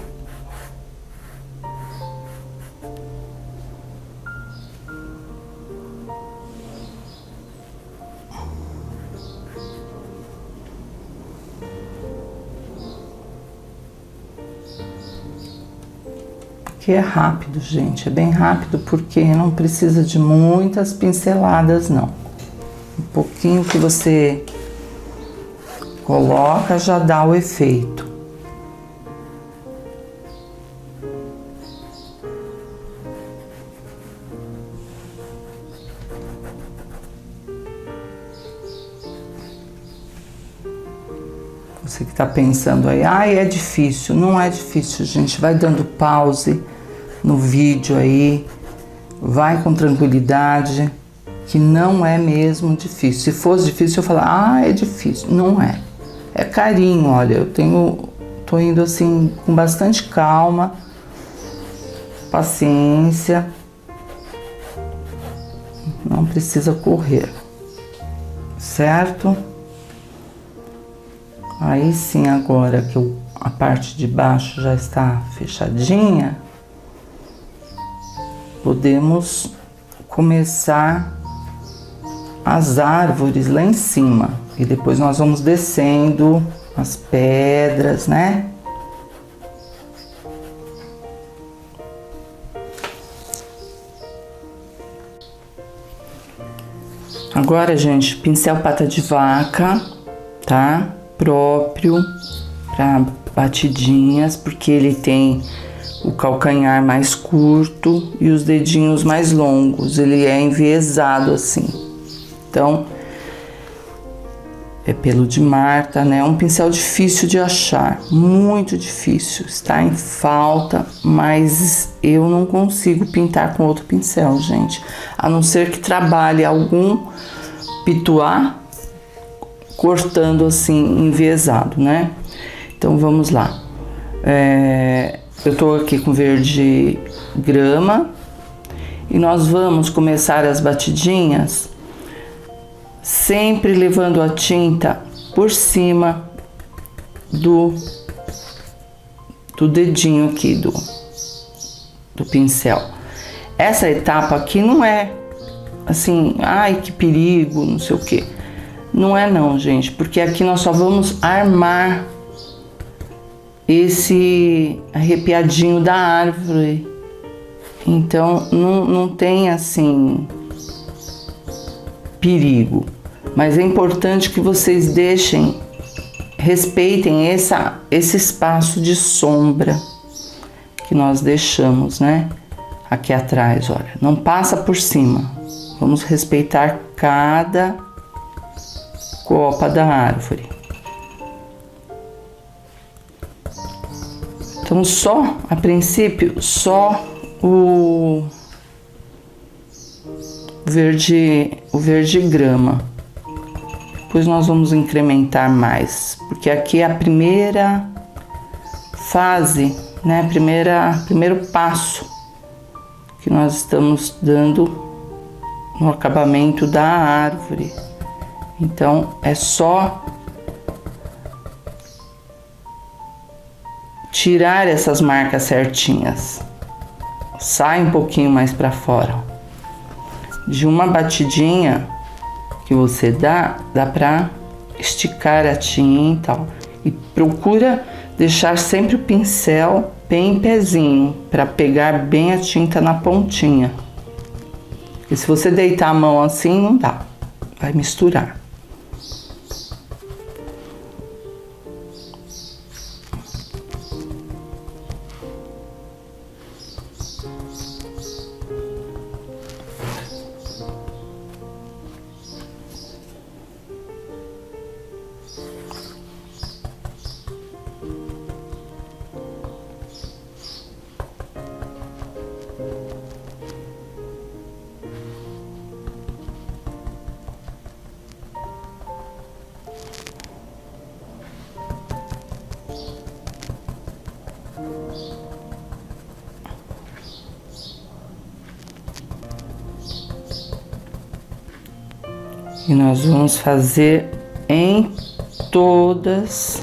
Que é rápido, gente, é bem rápido porque não precisa de muitas pinceladas, não. Um pouquinho que você coloca já dá o efeito. Você que tá pensando aí, ai, é difícil. Não é difícil, gente. Vai dando pause no vídeo aí, vai com tranquilidade, que não é mesmo difícil. Se fosse difícil, eu falar, ah, é difícil. Não é. É carinho, olha, tô indo assim com bastante calma, paciência. Não precisa correr, certo? Aí sim, agora que a parte de baixo já está fechadinha, podemos começar as árvores lá em cima. E depois nós vamos descendo as pedras, né? Agora, gente, pincel pata de vaca, tá? Próprio para batidinhas, porque ele tem o calcanhar mais curto e os dedinhos mais longos. Ele é enviesado assim. Então, é pelo de Marta, né? Um pincel difícil de achar, muito difícil. Está em falta, mas eu não consigo pintar com outro pincel, gente. A não ser que trabalhe algum pituá cortando assim, enviesado, né? Então, vamos lá. Eu tô aqui com verde grama e nós vamos começar as batidinhas sempre levando a tinta por cima do dedinho aqui do pincel. Essa etapa aqui não é assim, ai que perigo, não sei o que. Não é não, gente, porque aqui nós só vamos armar esse arrepiadinho da árvore. Então não tem assim perigo, mas é importante que vocês respeitem esse espaço de sombra que nós deixamos, né? Aqui atrás, olha, não passa por cima. Vamos respeitar cada copa da árvore. Então a princípio, só o verde grama. Depois nós vamos incrementar mais, porque aqui é a primeira fase, né? Primeiro passo que nós estamos dando no acabamento da árvore. Então é só tirar essas marcas certinhas. Sai um pouquinho mais para fora. De uma batidinha que você dá para esticar a tinta, ó, e procura deixar sempre o pincel bem em pezinho para pegar bem a tinta na pontinha. E se você deitar a mão assim, não dá, vai misturar. E nós vamos fazer em todas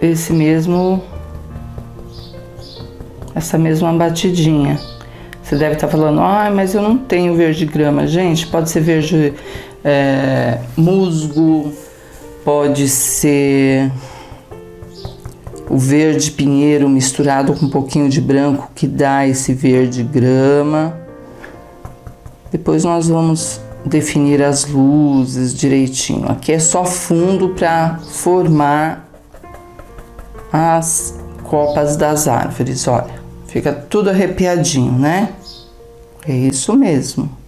essa mesma batidinha. Você deve estar falando, mas eu não tenho verde grama. Gente, pode ser verde musgo, pode ser o verde pinheiro misturado com um pouquinho de branco que dá esse verde grama. Depois nós vamos definir as luzes direitinho. Aqui é só fundo para formar as copas das árvores, olha. Fica tudo arrepiadinho, né? É isso mesmo.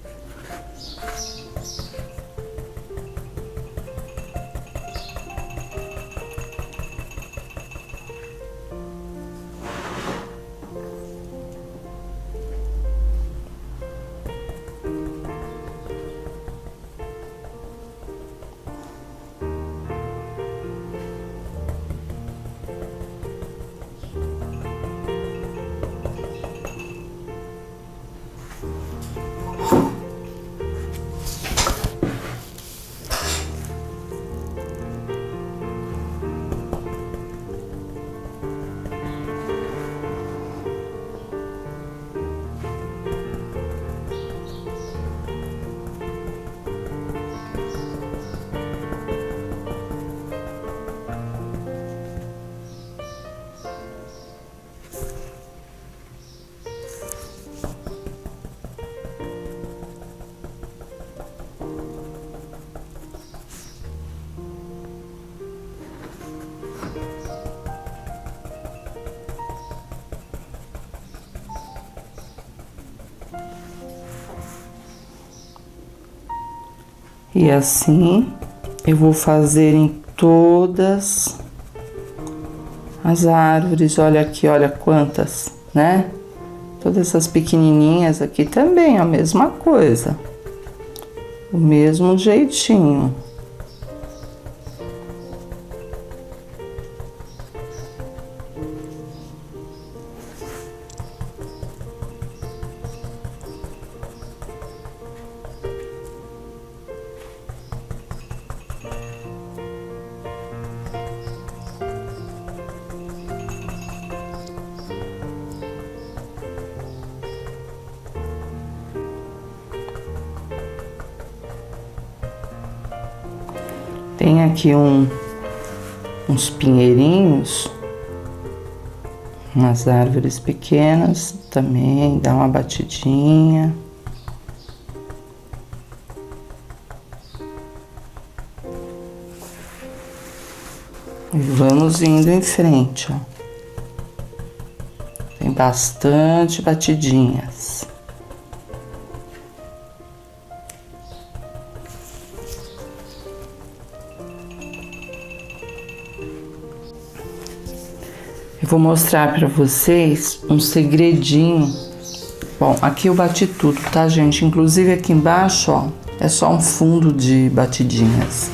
E assim eu vou fazer em todas as árvores. Olha aqui, olha quantas, né? Todas essas pequenininhas aqui também a mesma coisa. O mesmo jeitinho. Tem aqui uns pinheirinhos, umas árvores pequenas também, dá uma batidinha. E vamos indo em frente, ó. Tem bastante batidinhas. Eu vou mostrar para vocês um segredinho. Bom, aqui eu bati tudo, tá, gente? Inclusive aqui embaixo, ó, é só um fundo de batidinhas.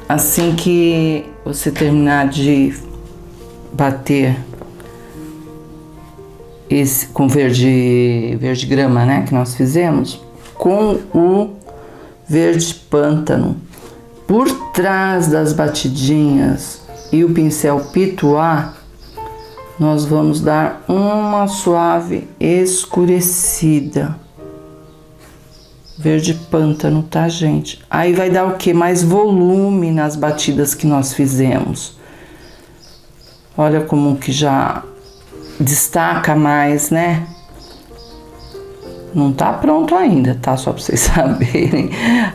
Assim que você terminar de bater esse com verde grama, né, que nós fizemos, com o verde pântano por trás das batidinhas e o pincel pituá, nós vamos dar uma suave escurecida. Verde pântano, tá, gente? Aí vai dar o quê? Mais volume nas batidas que nós fizemos. Olha como que já destaca mais, né? Não tá pronto ainda, tá? Só pra vocês saberem.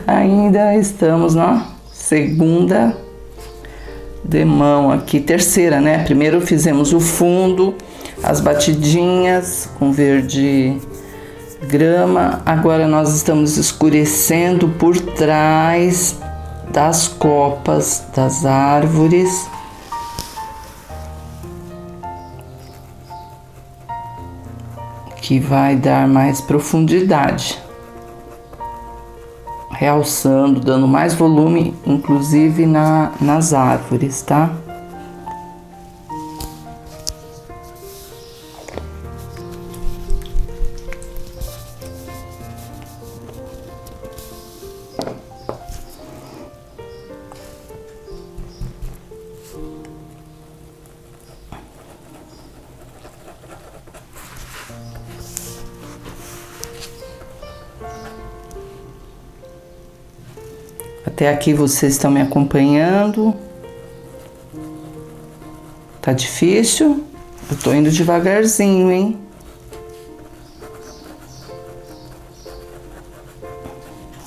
Ainda estamos na segunda demão aqui, terceira, né? Primeiro fizemos o fundo, as batidinhas com verde grama. Agora nós estamos escurecendo por trás das copas das árvores. Que vai dar mais profundidade. Realçando, dando mais volume, inclusive nas árvores, tá? Até aqui vocês estão me acompanhando? Tá difícil? Eu tô indo devagarzinho, hein?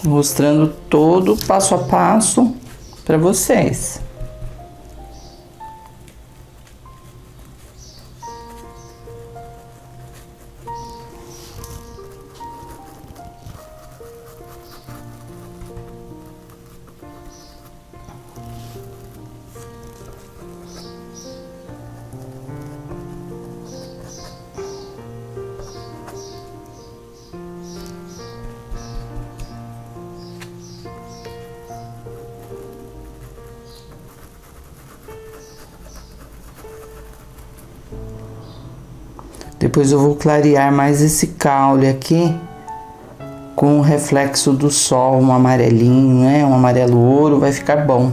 Mostrando todo passo a passo para vocês. Depois eu vou clarear mais esse caule aqui com o reflexo do sol, um amarelinho, né? Um amarelo ouro, vai ficar bom.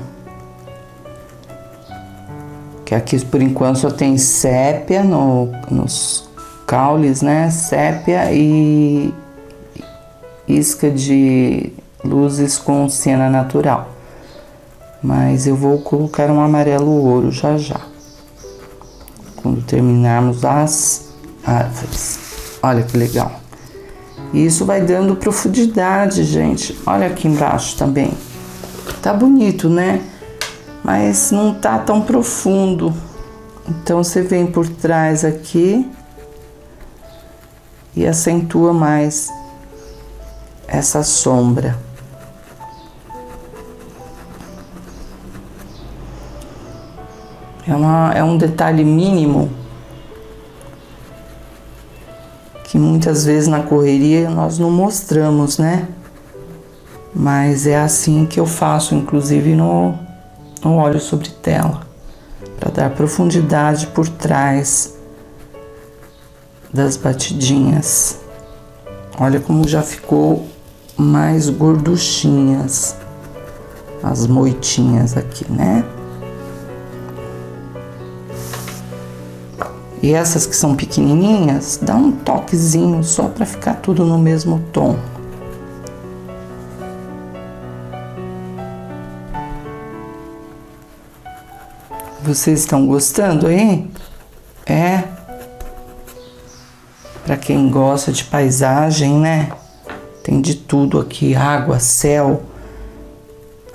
Que aqui por enquanto só tem sépia nos caules, né? Sépia e isca de luzes com siena natural. Mas eu vou colocar um amarelo ouro já já. Quando terminarmos as árvores. Olha que legal. E isso vai dando profundidade, gente. Olha aqui embaixo também. Tá bonito, né? Mas não tá tão profundo. Então você vem por trás aqui e acentua mais essa sombra. É um detalhe mínimo que muitas vezes na correria nós não mostramos, né? Mas é assim que eu faço, inclusive no óleo sobre tela, para dar profundidade por trás das batidinhas. Olha como já ficou mais gorduchinhas as moitinhas aqui, né? E essas que são pequenininhas, dá um toquezinho só para ficar tudo no mesmo tom. Vocês estão gostando aí? É? Para quem gosta de paisagem, né? Tem de tudo aqui, água, céu,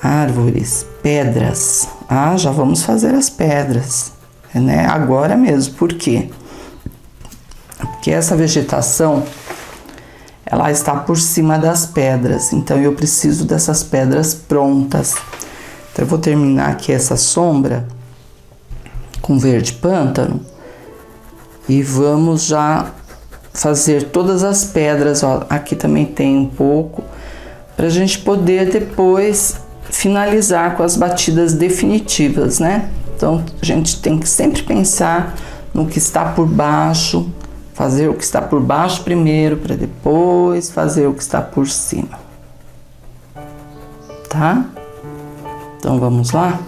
árvores, pedras. Ah, já vamos fazer as pedras. Né? Agora mesmo, por quê? Porque essa vegetação ela está por cima das pedras, então eu preciso dessas pedras prontas. Então eu vou terminar aqui essa sombra com verde pântano e vamos já fazer todas as pedras. Ó, aqui também tem um pouco para a gente poder depois finalizar com as batidas definitivas, né? Então, a gente tem que sempre pensar no que está por baixo, fazer o que está por baixo primeiro, para depois fazer o que está por cima. Tá? Então, vamos lá?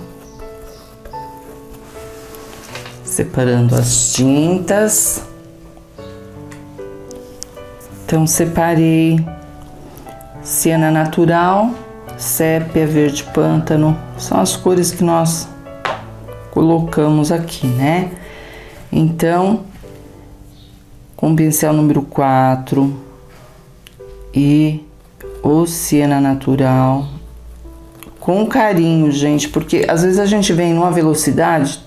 Separando as tintas. Então, separei siena natural, sépia, verde pântano, são as cores que nós colocamos aqui, né? Então, com o pincel número 4 e o siena natural, com carinho, gente, porque às vezes a gente vem numa velocidade,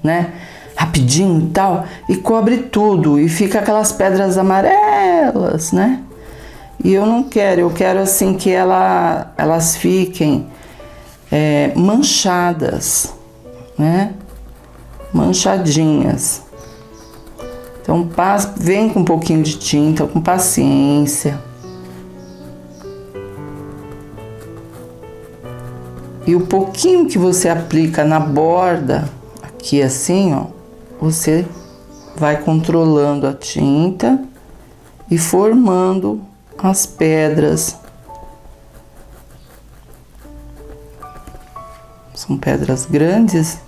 né, rapidinho e tal, e cobre tudo, e fica aquelas pedras amarelas, né? E eu não quero, eu quero assim que elas fiquem manchadas, né? Manchadinhas. Então vem com um pouquinho de tinta, com paciência. E o pouquinho que você aplica na borda, aqui assim, ó, você vai controlando a tinta e formando as pedras. São pedras grandes.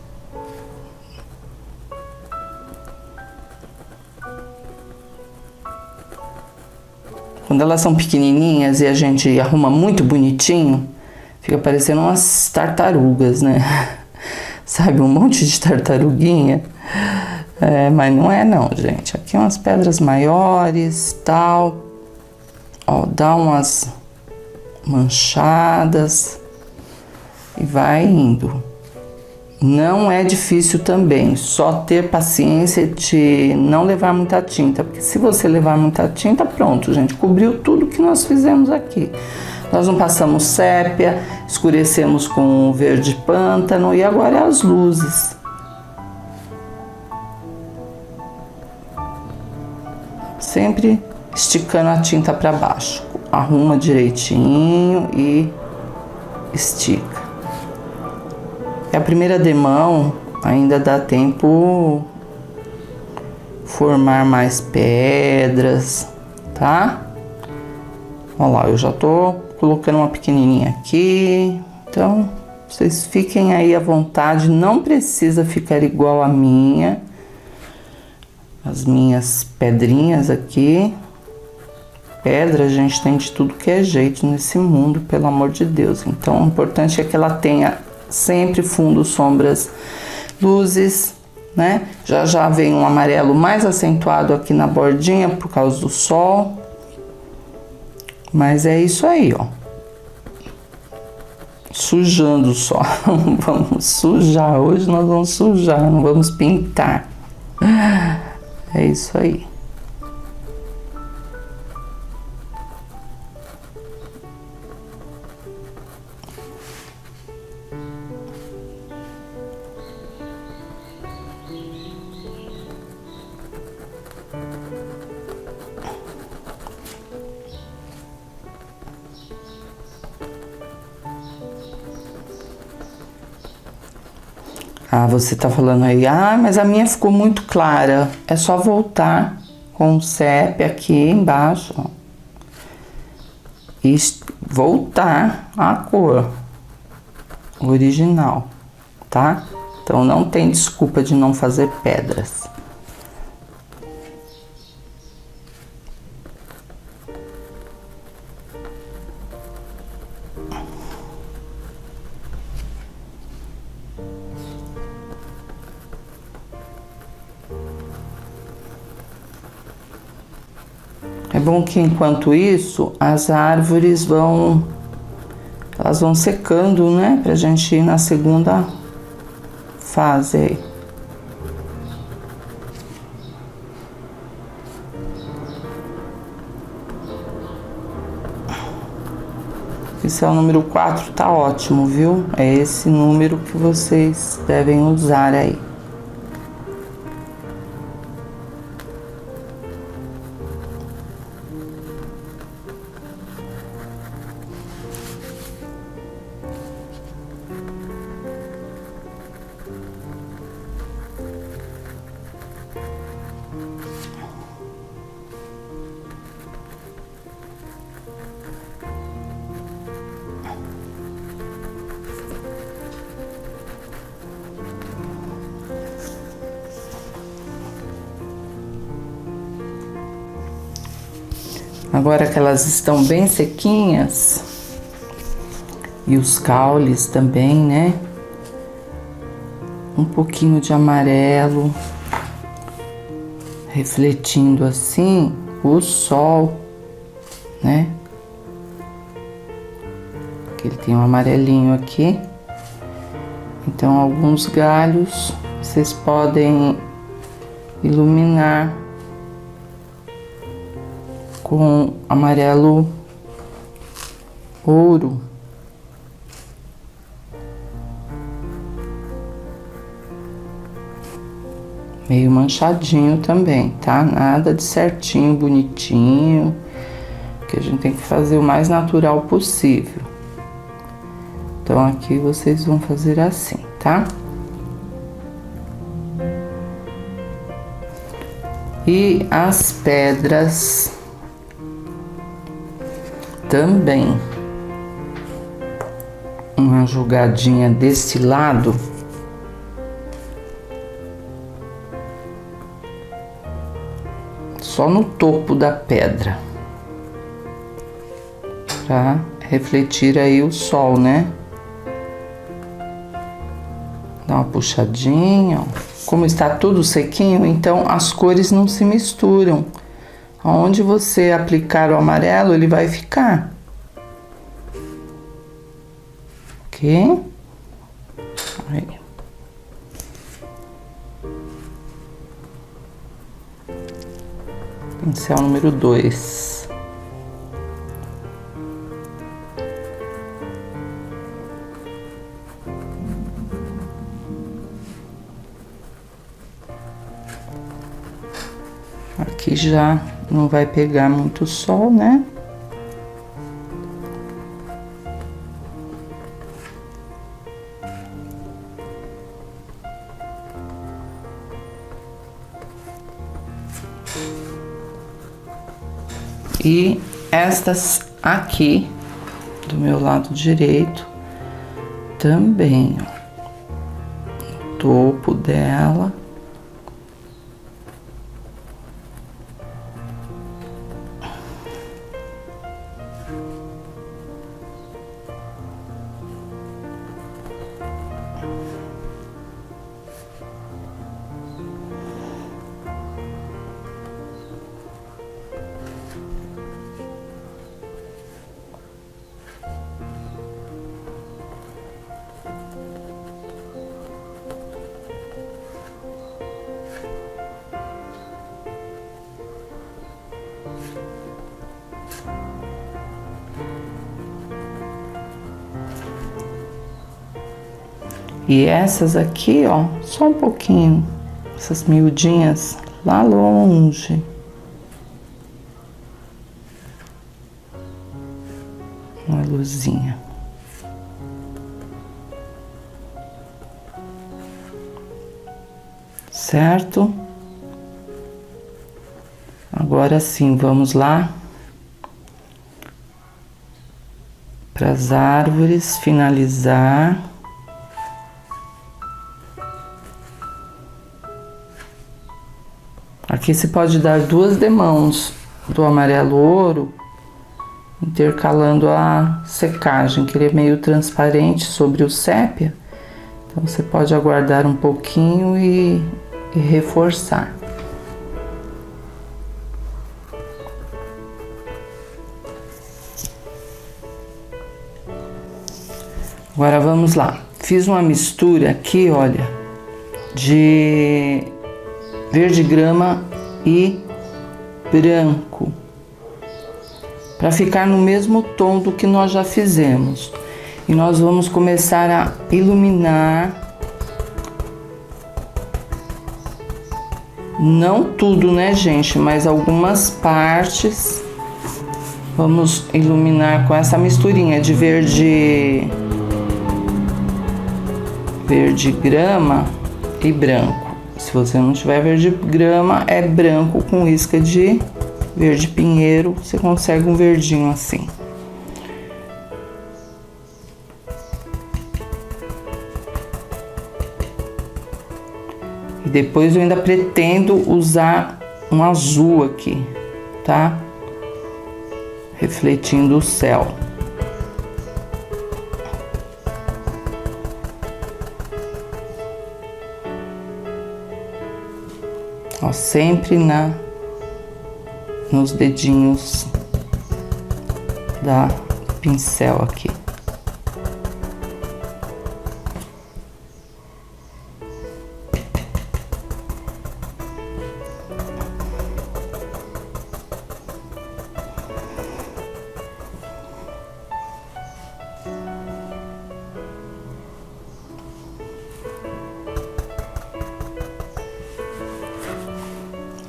Quando elas são pequenininhas e a gente arruma muito bonitinho, fica parecendo umas tartarugas, né? Sabe, um monte de tartaruguinha. Mas não é não, gente. Aqui umas pedras maiores, tal. Ó, dá umas manchadas e vai indo. Não é difícil também, só ter paciência de não levar muita tinta, porque se você levar muita tinta, pronto, gente, cobriu tudo que nós fizemos aqui. Nós não passamos sépia, escurecemos com verde pântano e agora é as luzes. Sempre esticando a tinta para baixo. Arruma direitinho e estica. É a primeira demão, ainda dá tempo formar mais pedras, tá? Olha lá, eu já tô colocando uma pequenininha aqui, então vocês fiquem aí à vontade, não precisa ficar igual a minha, as minhas pedrinhas aqui. Pedra, a gente tem de tudo que é jeito nesse mundo, pelo amor de Deus. Então, o importante é que ela tenha sempre fundo, sombras, luzes, né? Já vem um amarelo mais acentuado aqui na bordinha por causa do sol. Mas é isso aí, ó. Sujando só. Vamos sujar. Hoje nós vamos sujar, não vamos pintar. É isso aí. Ah, você tá falando aí, mas a minha ficou muito clara. É só voltar com o sépia aqui embaixo, ó, e voltar a cor original, tá? Então não tem desculpa de não fazer pedras. É bom que enquanto isso as árvores vão secando, né? Pra gente ir na segunda fase aí. Esse é o número 4, tá ótimo, viu? É esse número que vocês devem usar aí. Agora que elas estão bem sequinhas, e os caules também, né? Um pouquinho de amarelo, refletindo assim o sol, né? que ele tem um amarelinho aqui. Então, alguns galhos vocês podem iluminar com amarelo ouro. Meio manchadinho também, tá? Nada de certinho, bonitinho, que a gente tem que fazer o mais natural possível. Então, aqui vocês vão fazer assim, tá? E as pedras também. Uma jogadinha desse lado. Só no topo da pedra. Pra refletir aí o sol, né? Dá uma puxadinha, ó. Como está tudo sequinho, então as cores não se misturam. Aonde você aplicar o amarelo, ele vai ficar. Ok? Aí. Pincel número 2. Aqui já não vai pegar muito sol, né? E estas aqui, do meu lado direito, também, ó, no topo dela. E essas aqui, ó, só um pouquinho, essas miudinhas lá longe. Uma luzinha. Certo? Agora sim, vamos lá para as árvores, finalizar. Aqui você pode dar 2 demãos do amarelo ouro, intercalando a secagem, que ele é meio transparente sobre o sépia. Então, você pode aguardar um pouquinho e reforçar. Agora, vamos lá. Fiz uma mistura aqui, olha, de verde grama e branco, para ficar no mesmo tom do que nós já fizemos. E nós vamos começar a iluminar, não tudo, né, gente, mas algumas partes. Vamos iluminar com essa misturinha de verde grama e branco. Se você não tiver verde grama, é branco com isca de verde pinheiro, você consegue um verdinho assim. E depois eu ainda pretendo usar um azul aqui, tá? Refletindo o céu. Ó, sempre nos dedinhos do pincel aqui.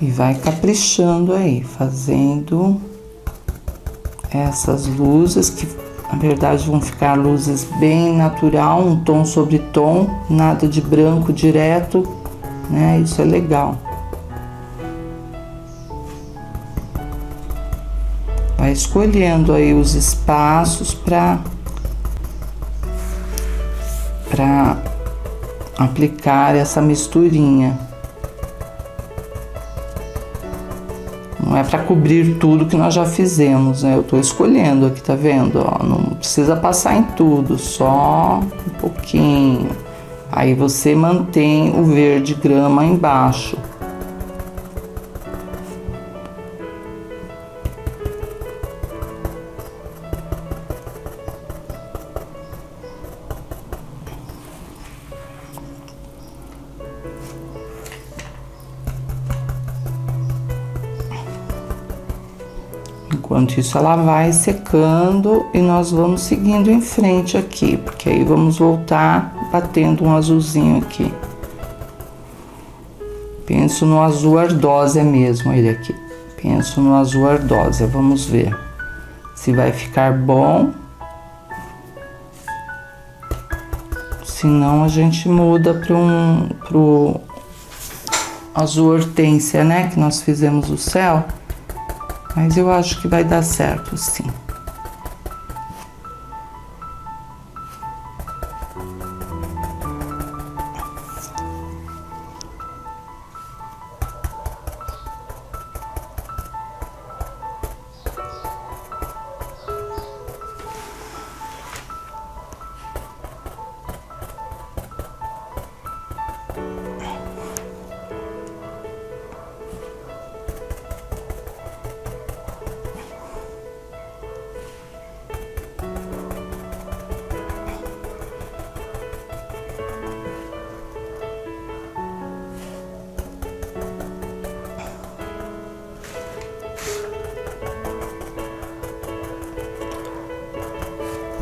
E vai caprichando aí, fazendo essas luzes que na verdade vão ficar luzes bem natural, um tom sobre tom, nada de branco direto, né? Isso é legal. Vai escolhendo aí os espaços para aplicar essa misturinha. Não é para cobrir tudo que nós já fizemos, né? Eu tô escolhendo aqui, tá vendo? Ó, não precisa passar em tudo, só um pouquinho. Aí você mantém o verde grama embaixo. Enquanto isso, ela vai secando e nós vamos seguindo em frente aqui, porque aí vamos voltar batendo um azulzinho aqui. Penso no azul ardósia mesmo, ele aqui. Penso no azul ardósia, vamos ver se vai ficar bom. Se não, a gente muda pro azul hortênsia, né, que nós fizemos o céu. Mas eu acho que vai dar certo, sim.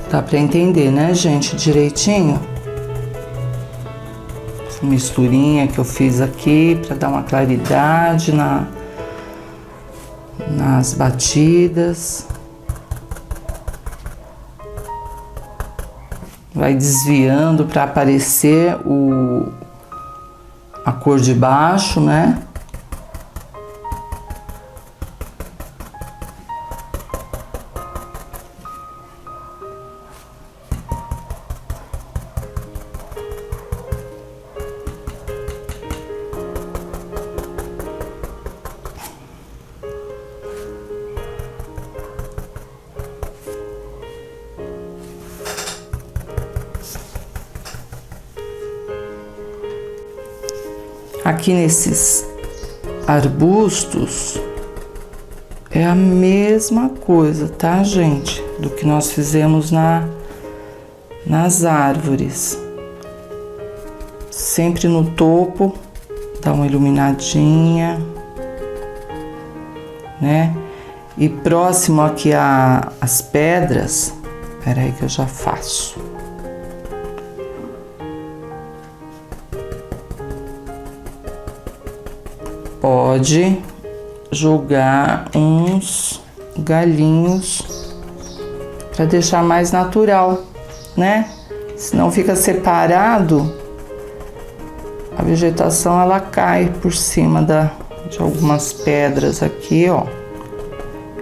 Dá pra entender, né, gente, direitinho? Essa misturinha que eu fiz aqui pra dar uma claridade nas batidas. Vai desviando pra aparecer a cor de baixo, né? Aqui nesses arbustos é a mesma coisa, tá, gente? Do que nós fizemos nas árvores. Sempre no topo, dá uma iluminadinha, né? E próximo aqui às pedras, peraí que eu já faço. Pode jogar uns galinhos para deixar mais natural, né? Senão fica separado, a vegetação ela cai por cima de algumas pedras aqui, ó.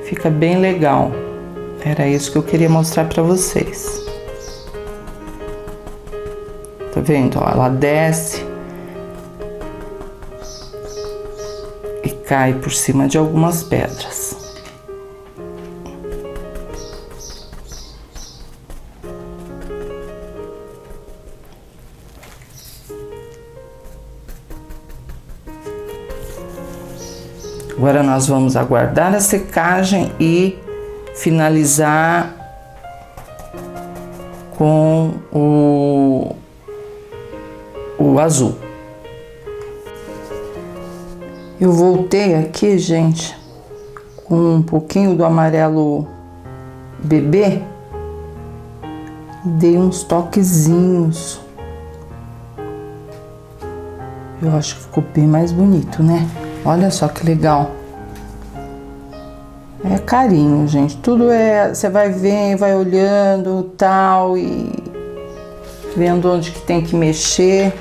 Fica bem legal. Era isso que eu queria mostrar para vocês. Tá vendo? Ó, ela desce e cai por cima de algumas pedras. Agora nós vamos aguardar a secagem e finalizar com o azul. Eu voltei aqui, gente, com um pouquinho do amarelo bebê, dei uns toquezinhos. Eu acho que ficou bem mais bonito, né? Olha só que legal. É carinho, gente. Tudo você vai ver, vai olhando tal e vendo onde que tem que mexer.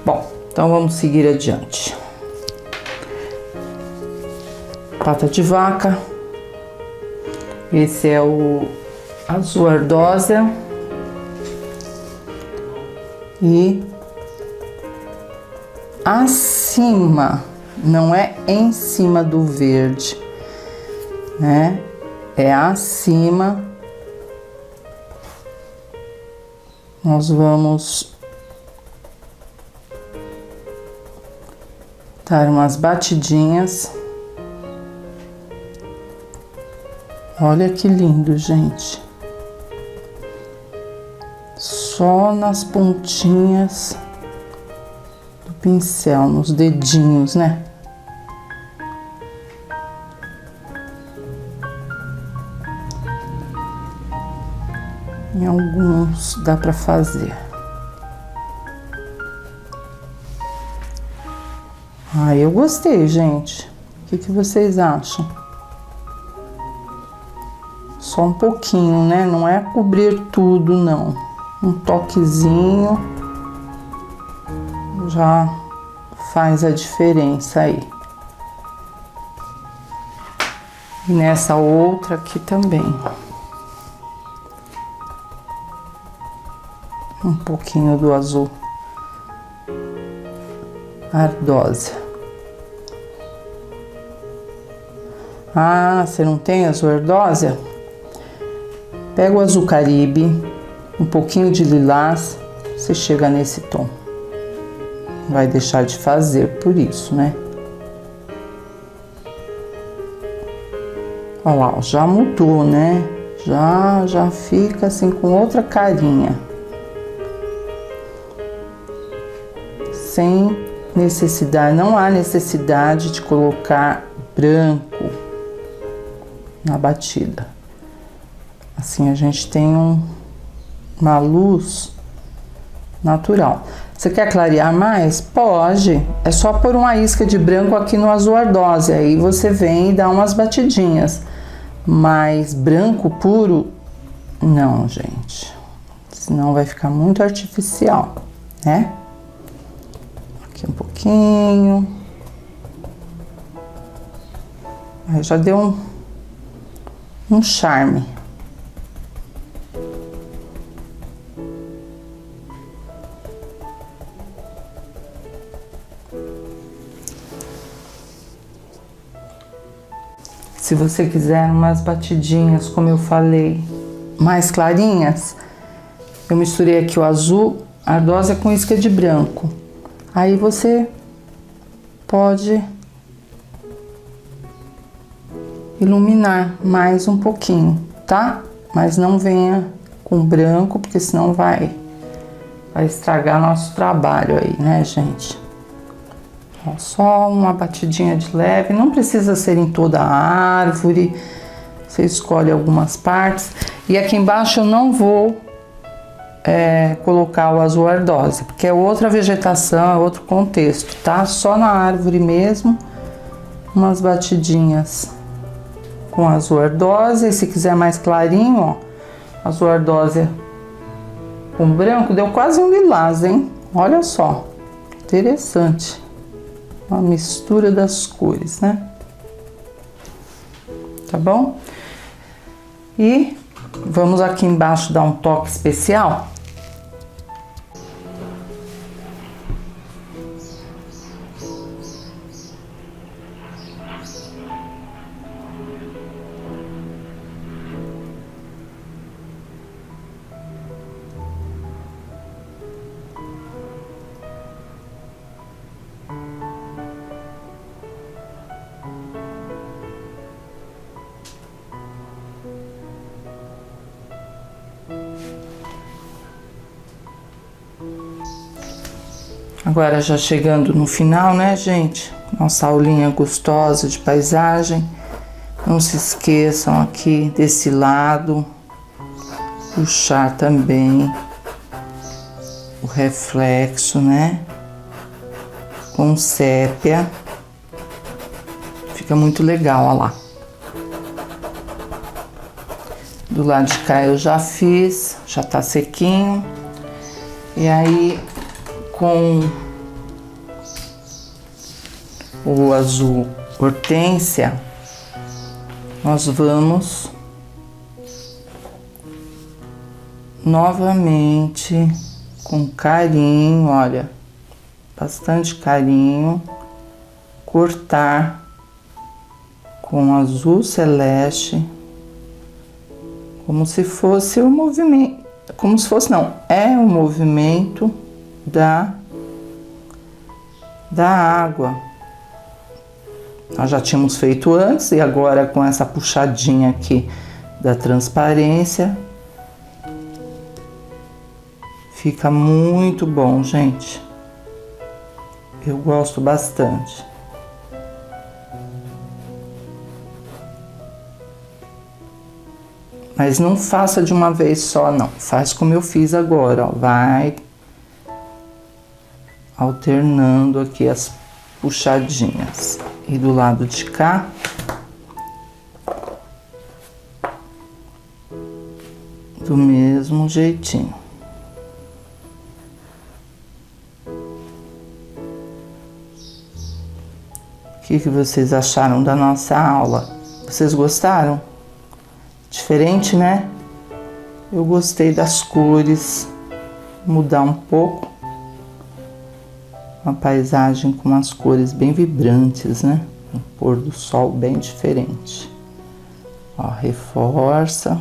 Bom, então vamos seguir adiante. Pata de vaca. Esse é o azul ardósia. E acima, não é em cima do verde, né? É acima. Nós vamos dar umas batidinhas. Olha que lindo, gente. Só nas pontinhas do pincel, nos dedinhos, né? Em alguns dá pra fazer. Ah, eu gostei, gente. O que vocês acham? Só um pouquinho, né? Não é cobrir tudo, não. Um toquezinho já faz a diferença aí. E nessa outra aqui também. Um pouquinho do azul ardósia. Ah, você não tem azul ardósia? Pega o azul caribe, um pouquinho de lilás, você chega nesse tom. Vai deixar de fazer por isso, né? Olha lá, já mudou, né? Já fica assim com outra carinha. Sem necessidade, não há necessidade de colocar branco na batida. Assim a gente tem uma luz natural. Você quer clarear mais? Pode. É só pôr uma isca de branco aqui no azul ardósia. Aí você vem e dá umas batidinhas. Mas branco puro, não, gente. Senão vai ficar muito artificial, né? Aqui um pouquinho. Aí já deu um charme. Se você quiser umas batidinhas, como eu falei, mais clarinhas, eu misturei aqui o azul ardósia com isca de branco. Aí você pode iluminar mais um pouquinho, tá? Mas não venha com branco, porque senão vai estragar nosso trabalho aí, né, gente? Ó, só uma batidinha de leve, não precisa ser em toda a árvore, você escolhe algumas partes. E aqui embaixo eu não vou colocar o azul ardósia, porque é outra vegetação, é outro contexto, tá? Só na árvore mesmo, umas batidinhas com azul ardósia. E se quiser mais clarinho, ó, azul ardósia com branco, deu quase um lilás, hein? Olha só, interessante. Uma mistura das cores, né? Tá bom? E vamos aqui embaixo dar um toque especial. Agora já chegando no final, né, gente? Nossa aulinha gostosa de paisagem. Não se esqueçam aqui desse lado, puxar também o reflexo, né? Com sépia. Fica muito legal, ó lá. Do lado de cá eu já fiz, já tá sequinho. E aí, com o azul hortênsia, nós vamos novamente com carinho, olha, bastante carinho, cortar com azul celeste, como se fosse o movimento, como se fosse não, é o movimento da água. Nós já tínhamos feito antes e agora com essa puxadinha aqui da transparência, fica muito bom, gente. Eu gosto bastante. Mas não faça de uma vez só, não. Faz como eu fiz agora, ó. Vai alternando aqui as puxadinhas. E do lado de cá, do mesmo jeitinho. O que vocês acharam da nossa aula? Vocês gostaram? Diferente, né? Eu gostei das cores, mudar um pouco. Uma paisagem com umas cores bem vibrantes, né? Um pôr do sol bem diferente. Ó, reforça.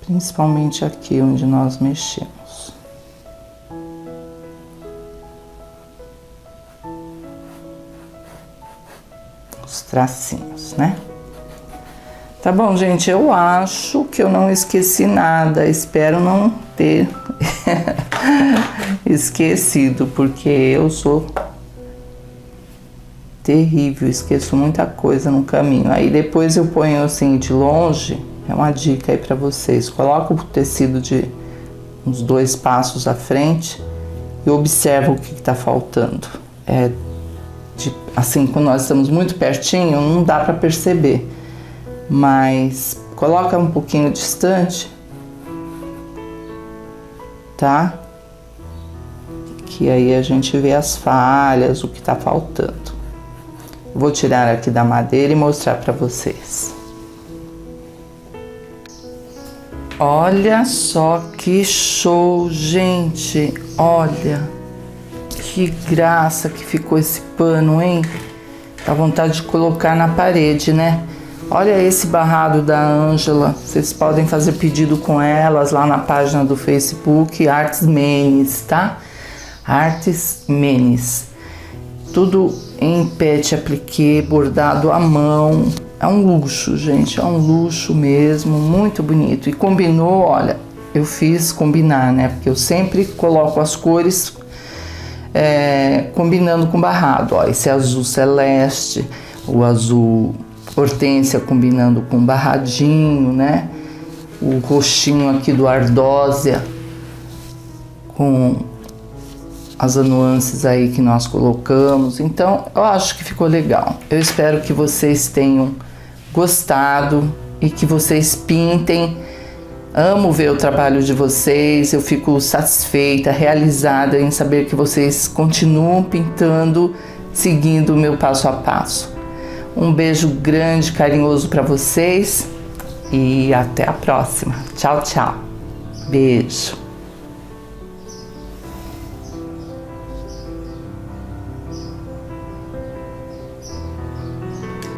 Principalmente aqui onde nós mexemos. Os tracinhos, né? Tá bom, gente, eu acho que eu não esqueci nada, espero não ter esquecido, porque eu sou terrível, esqueço muita coisa no caminho. Aí depois eu ponho assim de longe, é uma dica aí pra vocês, coloca o tecido de uns 2 passos à frente e observa o que tá faltando. Assim, quando nós estamos muito pertinho, não dá pra perceber. Mas coloca um pouquinho distante, tá? Que aí a gente vê as falhas, o que tá faltando. Vou tirar aqui da madeira e mostrar pra vocês. Olha só que show, gente! Olha que graça que ficou esse pano, hein? Dá vontade de colocar na parede, né? Olha esse barrado da Ângela, vocês podem fazer pedido com elas lá na página do Facebook, Artes Menes, tá? Artes Menes. Tudo em pet appliqué, bordado à mão. É um luxo, gente, é um luxo mesmo, muito bonito. E combinou, olha, eu fiz combinar, né? Porque eu sempre coloco as cores combinando com barrado. Ó, esse azul celeste, o azul hortênsia combinando com barradinho, né? O roxinho aqui do ardósia com as nuances aí que nós colocamos. Então, eu acho que ficou legal. Eu espero que vocês tenham gostado e que vocês pintem. Amo ver o trabalho de vocês, eu fico satisfeita, realizada em saber que vocês continuam pintando, seguindo o meu passo a passo. Um beijo grande, carinhoso para vocês e até a próxima. Tchau, tchau. Beijo.